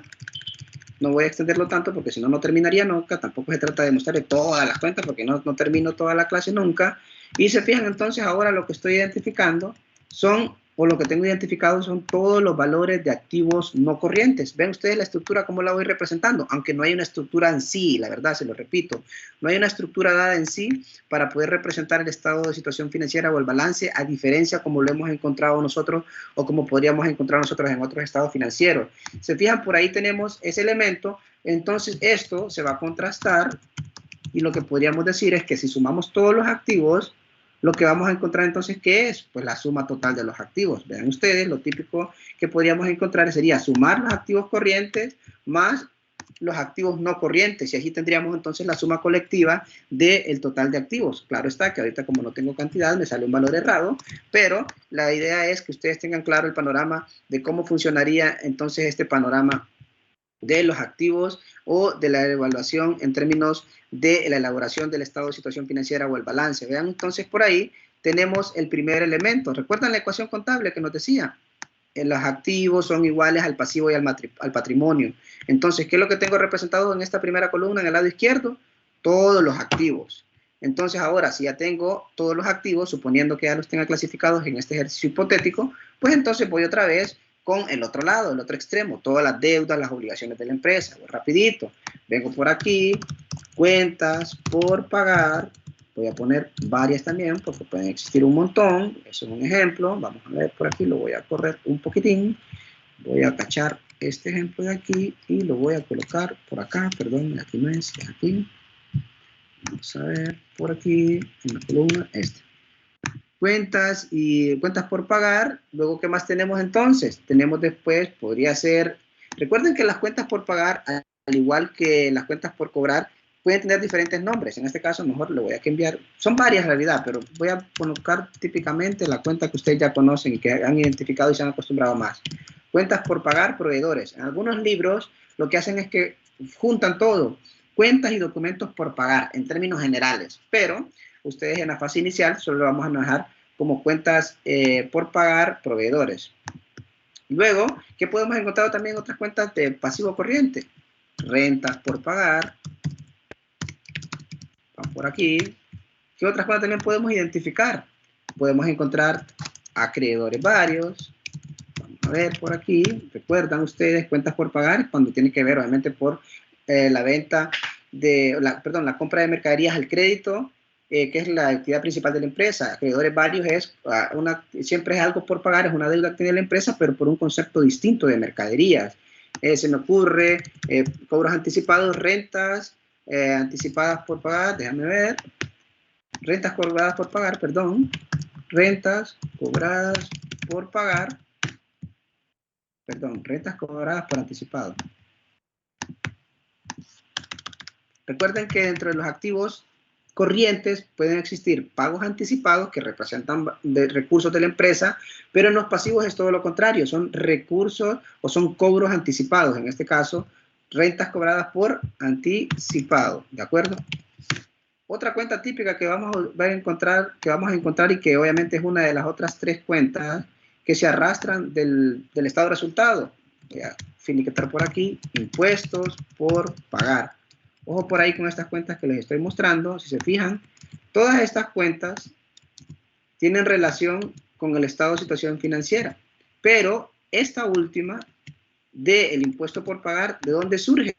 No voy a extenderlo tanto porque si no, no terminaría nunca. Tampoco se trata de mostrarle todas las cuentas porque no termino toda la clase nunca. Y se fijan entonces ahora lo que estoy identificando son, o lo que tengo identificado son todos los valores de activos no corrientes. Ven ustedes la estructura cómo la voy representando, aunque no hay una estructura en sí, la verdad, se lo repito. No hay una estructura dada en sí para poder representar el estado de situación financiera o el balance, a diferencia como lo hemos encontrado nosotros o como podríamos encontrar nosotros en otros estados financieros. Se fijan, por ahí tenemos ese elemento, entonces esto se va a contrastar y lo que podríamos decir es que si sumamos todos los activos, lo que vamos a encontrar entonces, ¿qué es? Pues la suma total de los activos. Vean ustedes, lo típico que podríamos encontrar sería sumar los activos corrientes más los activos no corrientes, y así tendríamos entonces la suma colectiva del total de activos. Claro está que ahorita como no tengo cantidad me sale un valor errado, pero la idea es que ustedes tengan claro el panorama de cómo funcionaría entonces este panorama de los activos o de la evaluación en términos de la elaboración del estado de situación financiera o el balance. Vean entonces por ahí tenemos el primer elemento. ¿Recuerdan la ecuación contable que nos decía? Los activos son iguales al pasivo y al patrimonio. Entonces, ¿qué es lo que tengo representado en esta primera columna en el lado izquierdo? Todos los activos. Entonces, ahora, si ya tengo todos los activos, suponiendo que ya los tenga clasificados en este ejercicio hipotético, pues entonces voy otra vez con el otro lado, el otro extremo, todas las deudas, las obligaciones de la empresa. Voy rapidito, vengo por aquí, cuentas por pagar, voy a poner varias también porque pueden existir un montón, eso es un ejemplo, vamos a ver por aquí, lo voy a correr un poquitín, voy a cachar este ejemplo de aquí y lo voy a colocar por acá, perdón, aquí no es aquí, vamos a ver por aquí, en la columna esta. Cuentas y cuentas por pagar. Luego, ¿qué más tenemos entonces? Tenemos después, podría ser, recuerden que las cuentas por pagar, al igual que las cuentas por cobrar, pueden tener diferentes nombres. En este caso, mejor le voy a cambiar, son varias en realidad, pero voy a colocar típicamente la cuenta que ustedes ya conocen y que han identificado y se han acostumbrado más. Cuentas por pagar, proveedores. En algunos libros lo que hacen es que juntan todo, cuentas y documentos por pagar, en términos generales, pero ustedes en la fase inicial solo lo vamos a manejar como cuentas por pagar, proveedores. Luego, ¿qué podemos encontrar también en otras cuentas de pasivo corriente? Rentas por pagar. Vamos por aquí. ¿Qué otras cuentas también podemos identificar? Podemos encontrar acreedores varios. Vamos a ver por aquí. ¿Recuerdan ustedes cuentas por pagar? Cuando tiene que ver, obviamente, por la venta de, la compra de mercaderías al crédito, que es la actividad principal de la empresa. Acreedores varios es siempre es algo por pagar, es una deuda que tiene la empresa, pero por un concepto distinto de mercaderías. Se me ocurre cobros anticipados, rentas anticipadas por pagar, déjame ver, rentas cobradas por pagar, perdón, rentas cobradas por pagar, perdón, rentas cobradas por anticipado. Recuerden que dentro de los activos corrientes pueden existir pagos anticipados que representan recursos de la empresa, pero en los pasivos es todo lo contrario, son recursos o son cobros anticipados, en este caso, rentas cobradas por anticipado, ¿de acuerdo? Otra cuenta típica que vamos a encontrar y que obviamente es una de las otras tres cuentas que se arrastran del estado de resultado. Voy a finiquitar por aquí, impuestos por pagar. Ojo por ahí con estas cuentas que les estoy mostrando. Si se fijan, todas estas cuentas tienen relación con el estado de situación financiera. Pero esta última, del impuesto por pagar, ¿de dónde surge?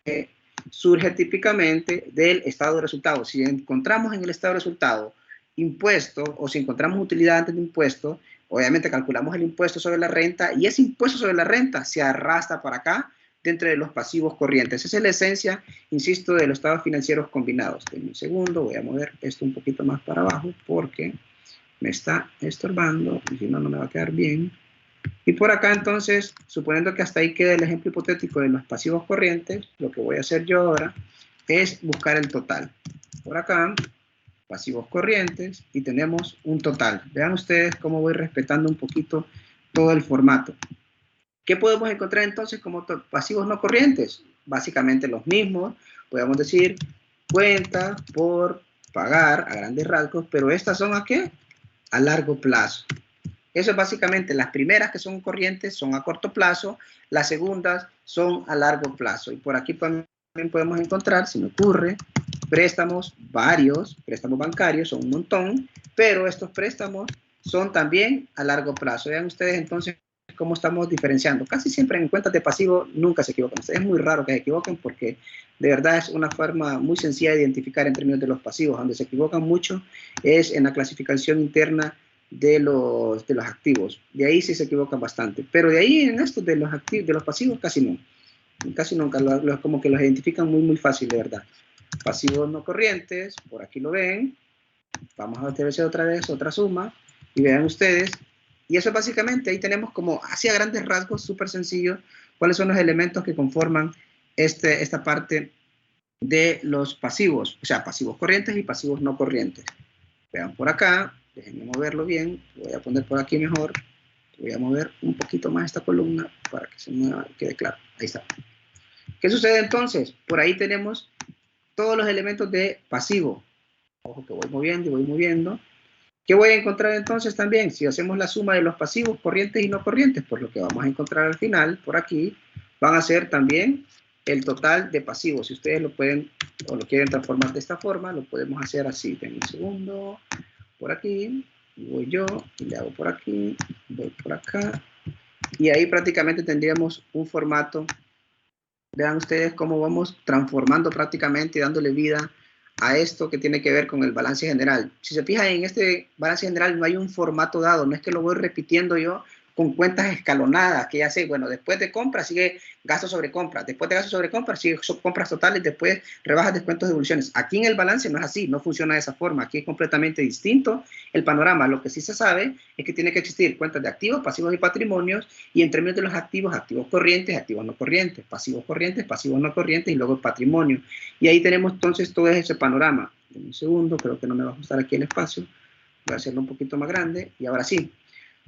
Surge típicamente del estado de resultado. Si encontramos en el estado de resultado impuesto o si encontramos utilidad antes de impuesto, obviamente calculamos el impuesto sobre la renta y ese impuesto sobre la renta se arrastra para acá dentro de los pasivos corrientes. Esa es la esencia, insisto, de los estados financieros combinados. En un segundo voy a mover esto un poquito más para abajo porque me está estorbando y si no, no me va a quedar bien. Y por acá entonces, suponiendo que hasta ahí queda el ejemplo hipotético de los pasivos corrientes, lo que voy a hacer yo ahora es buscar el total. Por acá pasivos corrientes y tenemos un total. Vean ustedes cómo voy respetando un poquito todo el formato. ¿Qué podemos encontrar entonces como pasivos no corrientes? Básicamente los mismos. Podemos decir cuenta por pagar a grandes rasgos, pero estas son ¿a qué? A largo plazo. Eso es básicamente, las primeras que son corrientes son a corto plazo, las segundas son a largo plazo. Y por aquí también podemos encontrar, si me ocurre, préstamos varios, préstamos bancarios, son un montón, pero estos préstamos son también a largo plazo. Vean ustedes entonces cómo estamos diferenciando. Casi siempre en cuentas de pasivo nunca se equivocan. Es muy raro que se equivoquen porque de verdad es una forma muy sencilla de identificar en términos de los pasivos. Donde se equivocan mucho es en la clasificación interna de los activos. De ahí sí se equivocan bastante. Pero de ahí en esto de los activos, de los pasivos casi no. Casi nunca. Como que los identifican muy fácil, de verdad. Pasivos no corrientes, por aquí lo ven. Vamos a hacer otra vez otra suma y vean ustedes. Y eso básicamente, ahí tenemos como hacia grandes rasgos, súper sencillo, cuáles son los elementos que conforman esta parte de los pasivos, o sea, pasivos corrientes y pasivos no corrientes. Vean por acá, déjenme moverlo bien, voy a poner por aquí mejor, voy a mover un poquito más esta columna para que se mueva, quede claro, ahí está. ¿Qué sucede entonces? Por ahí tenemos todos los elementos de pasivo. Ojo que voy moviendo y voy moviendo. ¿Qué voy a encontrar entonces también? Si hacemos la suma de los pasivos corrientes y no corrientes, pues lo que vamos a encontrar al final, por aquí, van a ser también el total de pasivos. Si ustedes lo pueden o lo quieren transformar de esta forma, lo podemos hacer así. Denme un segundo, por aquí, y voy yo, y le hago por aquí, voy por acá, y ahí prácticamente tendríamos un formato. Vean ustedes cómo vamos transformando prácticamente y dándole vida a esto que tiene que ver con el balance general. Si se fijan en este balance general no hay un formato dado, no es que lo voy repitiendo yo con cuentas escalonadas, que ya sé, bueno, después de compra sigue gasto sobre compra, después de gasto sobre compra sigue compras totales, después rebajas, descuentos, devoluciones. Aquí en el balance no es así, no funciona de esa forma, aquí es completamente distinto el panorama. Lo que sí se sabe es que tiene que existir cuentas de activos, pasivos y patrimonios, y en términos de los activos, activos corrientes, activos no corrientes, pasivos no corrientes, y luego el patrimonio. Y ahí tenemos entonces todo ese panorama. En un segundo, creo que no me va a ajustar aquí el espacio, voy a hacerlo un poquito más grande, y ahora sí.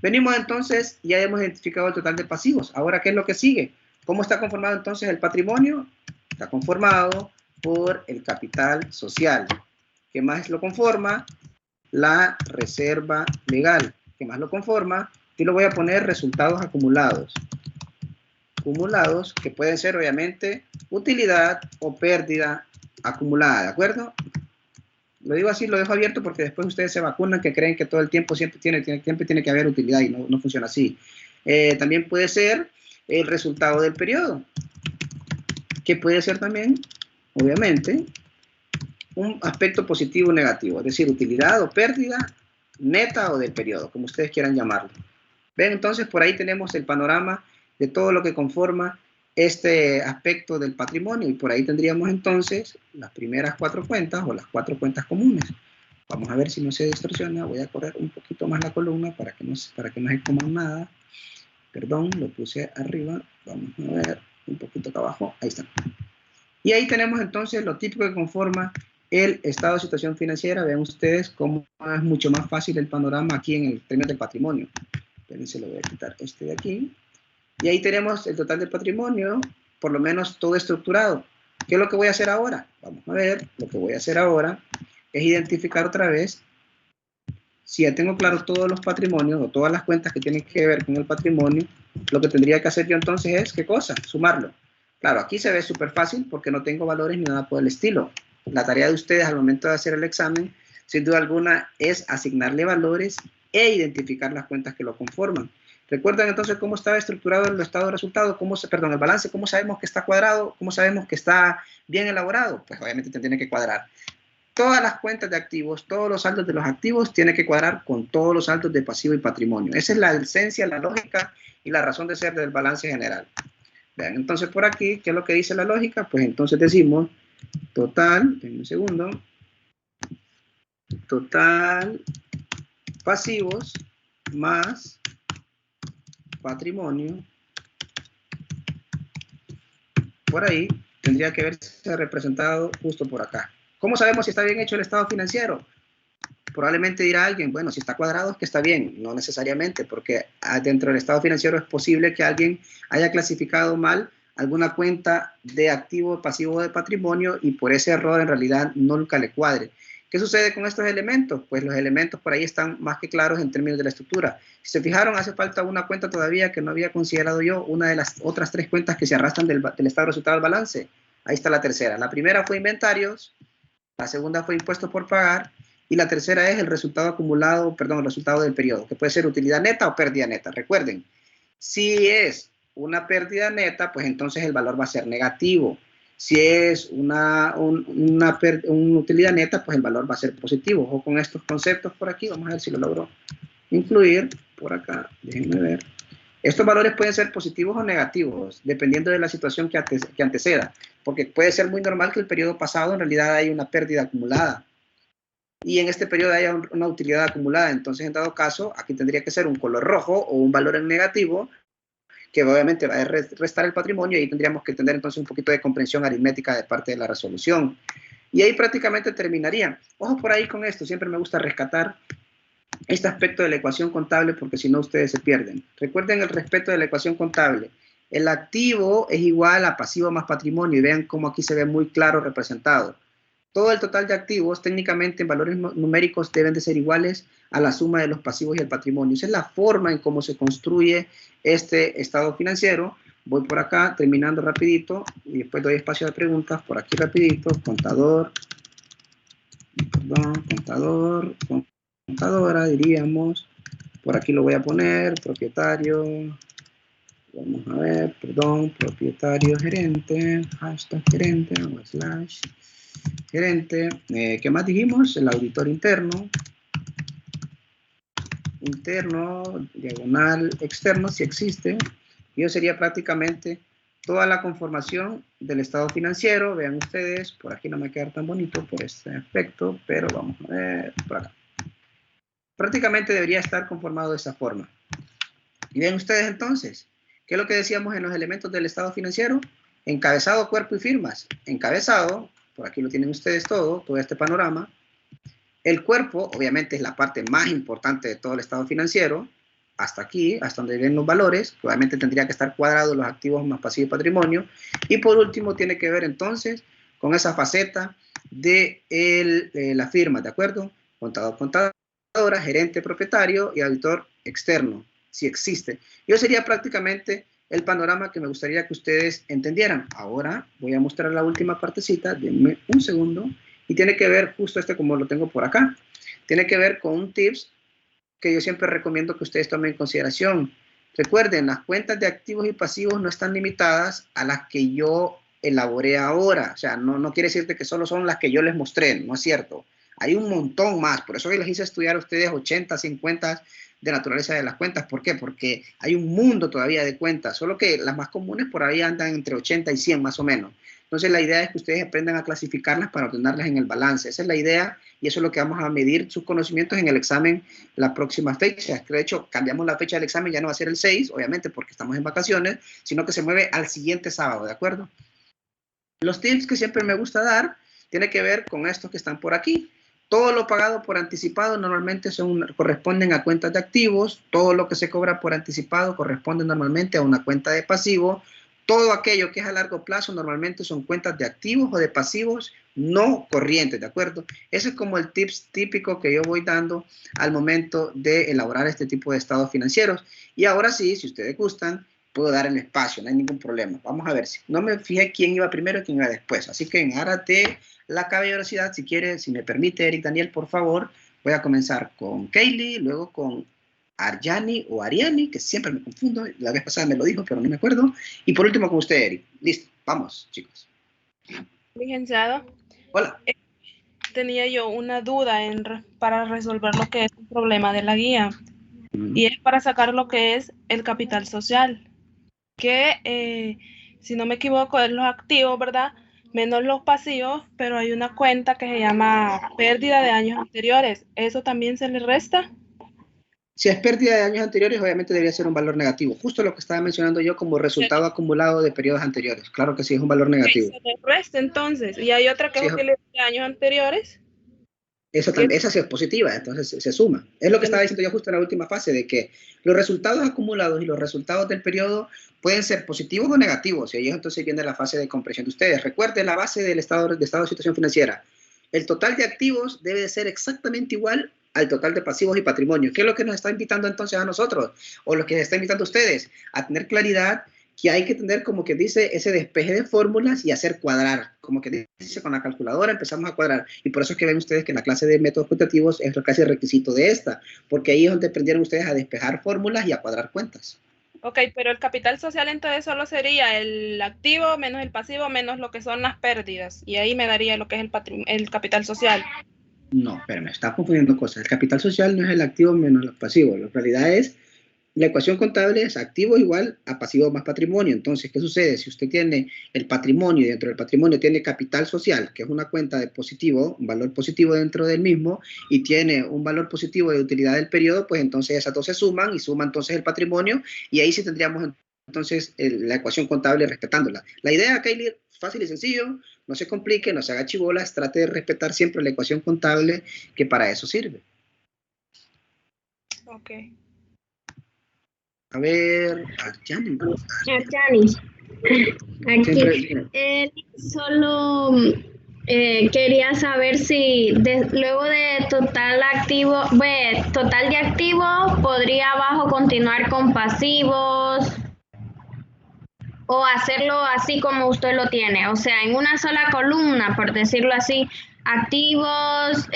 Venimos entonces, ya hemos identificado el total de pasivos. Ahora, ¿qué es lo que sigue? ¿Cómo está conformado entonces el patrimonio? Está conformado por el capital social. ¿Qué más lo conforma? La reserva legal. ¿Qué más lo conforma? Aquí lo voy a poner resultados acumulados. Acumulados, que pueden ser obviamente utilidad o pérdida acumulada, ¿de acuerdo? Lo digo así, lo dejo abierto porque después ustedes se vacunan que creen que todo el tiempo siempre tiene que haber utilidad y no funciona así. También puede ser el resultado del periodo, que puede ser también, obviamente, un aspecto positivo o negativo, es decir, utilidad o pérdida neta o del periodo, como ustedes quieran llamarlo. Ven, entonces por ahí tenemos el panorama de todo lo que conforma este aspecto del patrimonio, y por ahí tendríamos entonces las primeras 4 cuentas o las 4 cuentas comunes. Vamos a ver si no se distorsiona. Voy a correr un poquito más la columna para que no se coman nada. Perdón, lo puse arriba. Vamos a ver un poquito acá abajo. Ahí está. Y ahí tenemos entonces lo típico que conforma el estado de situación financiera. Vean ustedes cómo es mucho más fácil el panorama aquí en el término del patrimonio. Espérense, lo voy a quitar este de aquí. Y ahí tenemos el total del patrimonio, por lo menos todo estructurado. ¿Qué es lo que voy a hacer ahora? Vamos a ver, lo que voy a hacer ahora es identificar otra vez, si ya tengo claro todos los patrimonios o todas las cuentas que tienen que ver con el patrimonio, lo que tendría que hacer yo entonces es, ¿qué cosa? Sumarlo. Claro, aquí se ve súper fácil porque no tengo valores ni nada por el estilo. La tarea de ustedes al momento de hacer el examen, sin duda alguna, es asignarle valores e identificar las cuentas que lo conforman. ¿Recuerdan entonces cómo estaba estructurado el estado de resultado? El balance, ¿cómo sabemos que está cuadrado? ¿Cómo sabemos que está bien elaborado? Pues obviamente tiene que cuadrar. Todas las cuentas de activos, todos los saldos de los activos tienen que cuadrar con todos los saldos de pasivo y patrimonio. Esa es la esencia, la lógica y la razón de ser del balance general. Vean, entonces por aquí, ¿qué es lo que dice la lógica? Pues entonces decimos total, en un segundo, total pasivos más patrimonio, por ahí tendría que haberse representado justo por acá. ¿Cómo sabemos si está bien hecho el estado financiero? Probablemente dirá alguien, bueno, si está cuadrado es que está bien. No necesariamente, porque dentro del estado financiero es posible que alguien haya clasificado mal alguna cuenta de activo, pasivo o de patrimonio y por ese error en realidad nunca le cuadre. ¿Qué sucede con estos elementos? Pues los elementos por ahí están más que claros en términos de la estructura. Si se fijaron, hace falta una cuenta todavía que no había considerado yo, una de las otras 3 cuentas que se arrastran del estado de resultado del balance. Ahí está la tercera. La primera fue inventarios, la segunda fue impuestos por pagar y la tercera es el resultado acumulado, perdón, el resultado del periodo, que puede ser utilidad neta o pérdida neta. Recuerden, si es una pérdida neta, pues entonces el valor va a ser negativo. Si es una utilidad neta, pues el valor va a ser positivo. Ojo con estos conceptos por aquí. Vamos a ver si lo logro incluir por acá. Déjenme ver. Estos valores pueden ser positivos o negativos, dependiendo de la situación que anteceda. Porque puede ser muy normal que el periodo pasado en realidad haya una pérdida acumulada. Y en este periodo haya una utilidad acumulada. Entonces, en dado caso, aquí tendría que ser un color rojo o un valor en negativo, que obviamente va a restar el patrimonio, y ahí tendríamos que tener entonces un poquito de comprensión aritmética de parte de la resolución. Y ahí prácticamente terminaría. Ojo por ahí con esto, siempre me gusta rescatar este aspecto de la ecuación contable porque si no ustedes se pierden. Recuerden el respeto de la ecuación contable. El activo es igual a pasivo más patrimonio y vean cómo aquí se ve muy claro representado. Todo el total de activos, técnicamente en valores numéricos, deben de ser iguales a la suma de los pasivos y el patrimonio. Esa es la forma en cómo se construye este estado financiero. Voy por acá, terminando rapidito, y después doy espacio de preguntas. Por aquí rapidito, contadora, diríamos. Por aquí lo voy a poner, propietario. Vamos a ver, propietario gerente, hashtag gerente, slash gerente. ¿Qué más dijimos? El auditor interno, diagonal externo, si existe. Y eso sería prácticamente toda la conformación del estado financiero. Vean ustedes, por aquí no me queda tan bonito por este aspecto, pero vamos a ver por acá. Prácticamente debería estar conformado de esa forma. Y vean ustedes entonces, ¿qué es lo que decíamos en los elementos del estado financiero? Encabezado, cuerpo y firmas. Encabezado, por aquí lo tienen ustedes todo este panorama. El cuerpo, obviamente, es la parte más importante de todo el estado financiero. Hasta aquí, hasta donde ven los valores. Obviamente tendría que estar cuadrados los activos más pasivo y patrimonio. Y por último, tiene que ver entonces con esa faceta de la firma, ¿de acuerdo? Contador, contadora, gerente, propietario y auditor externo, si existe. Yo sería prácticamente el panorama que me gustaría que ustedes entendieran. Ahora voy a mostrar la última partecita, denme un segundo, y tiene que ver justo como lo tengo por acá. Tiene que ver con un tips que yo siempre recomiendo que ustedes tomen en consideración. Recuerden, las cuentas de activos y pasivos no están limitadas a las que yo elaboré ahora. O sea, no quiere decir que solo son las que yo les mostré, no es cierto. Hay un montón más, por eso les hice estudiar a ustedes 80, 100 cuentas de naturaleza de las cuentas. ¿Por qué? Porque hay un mundo todavía de cuentas, solo que las más comunes por ahí andan entre 80 y 100 más o menos. Entonces la idea es que ustedes aprendan a clasificarlas para ordenarlas en el balance. Esa es la idea y eso es lo que vamos a medir sus conocimientos en el examen la próxima fecha. De hecho, cambiamos la fecha del examen, ya no va a ser el 6, obviamente porque estamos en vacaciones, sino que se mueve al siguiente sábado, ¿de acuerdo? Los tips que siempre me gusta dar tiene que ver con estos que están por aquí. Todo lo pagado por anticipado normalmente corresponden a cuentas de activos. Todo lo que se cobra por anticipado corresponde normalmente a una cuenta de pasivo. Todo aquello que es a largo plazo normalmente son cuentas de activos o de pasivos no corrientes, ¿de acuerdo? Ese es como el tips típico que yo voy dando al momento de elaborar este tipo de estados financieros. Y ahora sí, si ustedes gustan, puedo dar el espacio, no hay ningún problema. Vamos a ver, si no me fijé quién iba primero y quién iba después. Así que en aras de la caballerosidad, si quiere, si me permite, Eric Daniel, por favor, voy a comenzar con Kaylee, luego con Arjani o Ariani, que siempre me confundo, la vez pasada me lo dijo, pero no me acuerdo, y por último con usted, Eric. Listo, vamos, chicos. Licenciado. Hola. Tenía yo una duda para resolver lo que es el problema de la guía, y es para sacar lo que es el capital social, que si no me equivoco es los activos, ¿verdad?, menos los pasivos, pero hay una cuenta que se llama pérdida de años anteriores. ¿Eso también se le resta? Si es pérdida de años anteriores, obviamente debería ser un valor negativo. Justo lo que estaba mencionando yo como resultado acumulado de periodos anteriores. Claro que sí, es un valor negativo. Se le resta entonces. ¿Y hay otra que es utilidad de años anteriores? Eso también, esa sí es positiva, entonces se suma. Es lo que estaba diciendo yo justo en la última fase, de que los resultados acumulados y los resultados del periodo pueden ser positivos o negativos, y ahí entonces viene la fase de comprensión de ustedes. Recuerden la base del estado de situación financiera. El total de activos debe de ser exactamente igual al total de pasivos y patrimonio. ¿Qué es lo que nos está invitando entonces a nosotros? O lo que les está invitando a ustedes, a tener claridad que hay que tener, como que dice, ese despeje de fórmulas y hacer cuadrar. Como que dice, con la calculadora empezamos a cuadrar. Y por eso es que ven ustedes que en la clase de métodos cuantitativos es casi el requisito de esta, porque ahí es donde aprendieron ustedes a despejar fórmulas y a cuadrar cuentas. Ok, pero el capital social entonces solo sería el activo menos el pasivo menos lo que son las pérdidas. Y ahí me daría lo que es el capital social. No, pero me está confundiendo cosas. El capital social no es el activo menos el pasivo. La realidad es, la ecuación contable es activo igual a pasivo más patrimonio. Entonces, ¿qué sucede? Si usted tiene el patrimonio y dentro del patrimonio tiene capital social, que es una cuenta de positivo, un valor positivo dentro del mismo, y tiene un valor positivo de utilidad del periodo, pues entonces esas dos se suman y suma entonces el patrimonio, y ahí sí tendríamos entonces la ecuación contable respetándola. La idea, Kylie, fácil y sencillo, no se complique, no se haga chibolas, trate de respetar siempre la ecuación contable, que para eso sirve. Ok. A ver, Arjani. Aquí solo quería saber si luego de total de activos, podría abajo continuar con pasivos o hacerlo así como usted lo tiene, o sea, en una sola columna, por decirlo así, activos,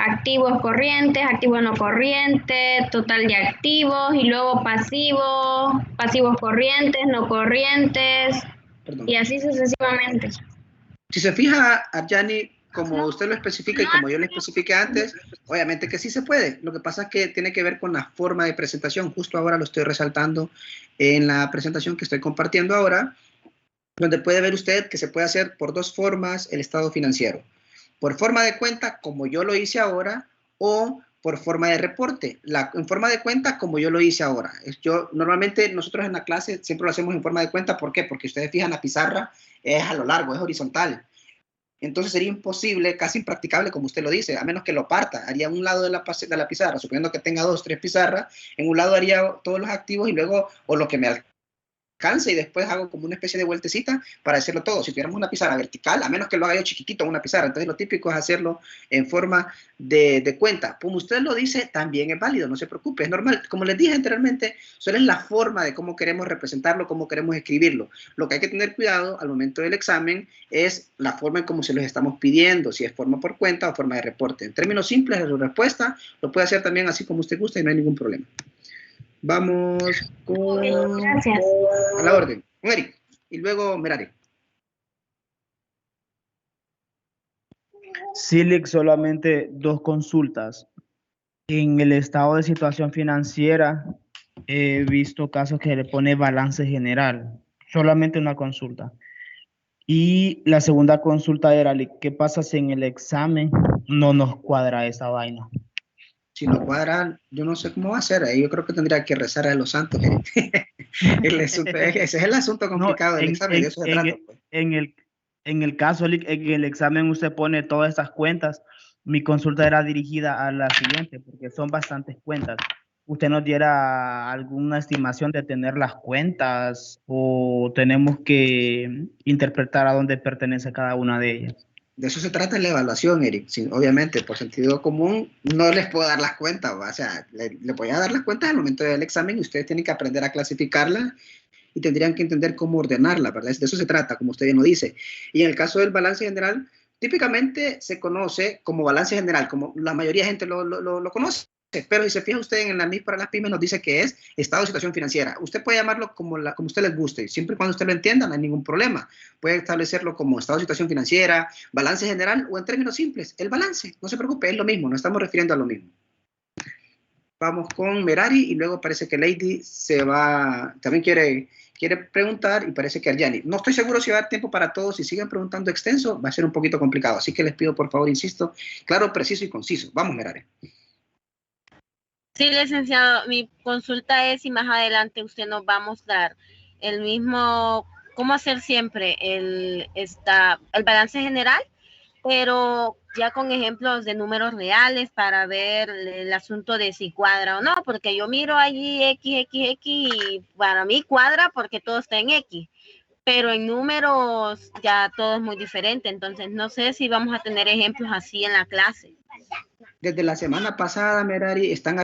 activos corrientes, activos no corrientes, total de activos y luego pasivos, pasivos corrientes, no corrientes. Perdón. Y así sucesivamente. Si se fija, Arjani, como usted lo especifica y como yo lo especifiqué antes, obviamente que sí se puede. Lo que pasa es que tiene que ver con la forma de presentación. Justo ahora lo estoy resaltando en la presentación que estoy compartiendo ahora, donde puede ver usted que se puede hacer por dos formas el estado financiero. Por forma de cuenta, como yo lo hice ahora, o por forma de reporte. En forma de cuenta, como yo lo hice ahora. Normalmente nosotros en la clase siempre lo hacemos en forma de cuenta. ¿Por qué? Porque ustedes fijan la pizarra, es a lo largo, es horizontal. Entonces sería imposible, casi impracticable, como usted lo dice, a menos que lo parta. Haría un lado de la pizarra, suponiendo que tenga 2, 3 pizarras, en un lado haría todos los activos y luego, o lo que me alcance, y después hago como una especie de vueltecita para hacerlo todo. Si tuviéramos una pizarra vertical, a menos que lo haga yo chiquitito en una pizarra, entonces lo típico es hacerlo en forma de cuenta. Como usted lo dice, también es válido, no se preocupe, es normal. Como les dije anteriormente, solo es la forma de cómo queremos representarlo, cómo queremos escribirlo. Lo que hay que tener cuidado al momento del examen es la forma en cómo se los estamos pidiendo, si es forma por cuenta o forma de reporte. En términos simples de su respuesta, lo puede hacer también así como usted gusta y no hay ningún problema. Vamos con... Gracias. A la orden. Con Eric. Y luego Merari. Silic, solamente 2 consultas. En el estado de situación financiera he visto casos que le pone balance general. Solamente una consulta. Y la segunda consulta era, ¿qué pasa si en el examen no nos cuadra esa vaina? Si no cuadran, yo no sé cómo va a ser. Yo creo que tendría que rezar a los santos. Ese es el asunto complicado del examen. De eso se trata, pues. En el caso, en el examen usted pone todas estas cuentas. Mi consulta era dirigida a la siguiente, porque son bastantes cuentas. ¿Usted nos diera alguna estimación de tener las cuentas o tenemos que interpretar a dónde pertenece cada una de ellas? De eso se trata en la evaluación, Eric. Sí, obviamente, por sentido común, no les puedo dar las cuentas. O sea, le voy a dar las cuentas al momento del examen y ustedes tienen que aprender a clasificarlas y tendrían que entender cómo ordenarla, ¿verdad? De eso se trata, como usted bien lo dice. Y en el caso del balance general, típicamente se conoce como balance general, como la mayoría de gente lo conoce. Pero si se fija usted en la MIP para las pymes, nos dice que es estado de situación financiera. Usted puede llamarlo como usted les guste, siempre y cuando usted lo entienda, no hay ningún problema. Puede establecerlo como estado de situación financiera, balance general o en términos simples, el balance. No se preocupe, es lo mismo, nos estamos refiriendo a lo mismo. Vamos con Merari y luego parece que Lady también quiere preguntar y parece que Arjani. No estoy seguro si va a dar tiempo para todos. Si siguen preguntando extenso, va a ser un poquito complicado. Así que les pido, por favor, insisto, claro, preciso y conciso. Vamos, Merari. Sí, licenciado, mi consulta es si más adelante usted nos va a mostrar el mismo, cómo hacer siempre el balance general pero ya con ejemplos de números reales para ver el asunto de si cuadra o no, porque yo miro allí X y para mí cuadra porque todo está en X, pero en números ya todo es muy diferente, entonces no sé si vamos a tener ejemplos así en la clase. Desde la semana pasada, Merari, están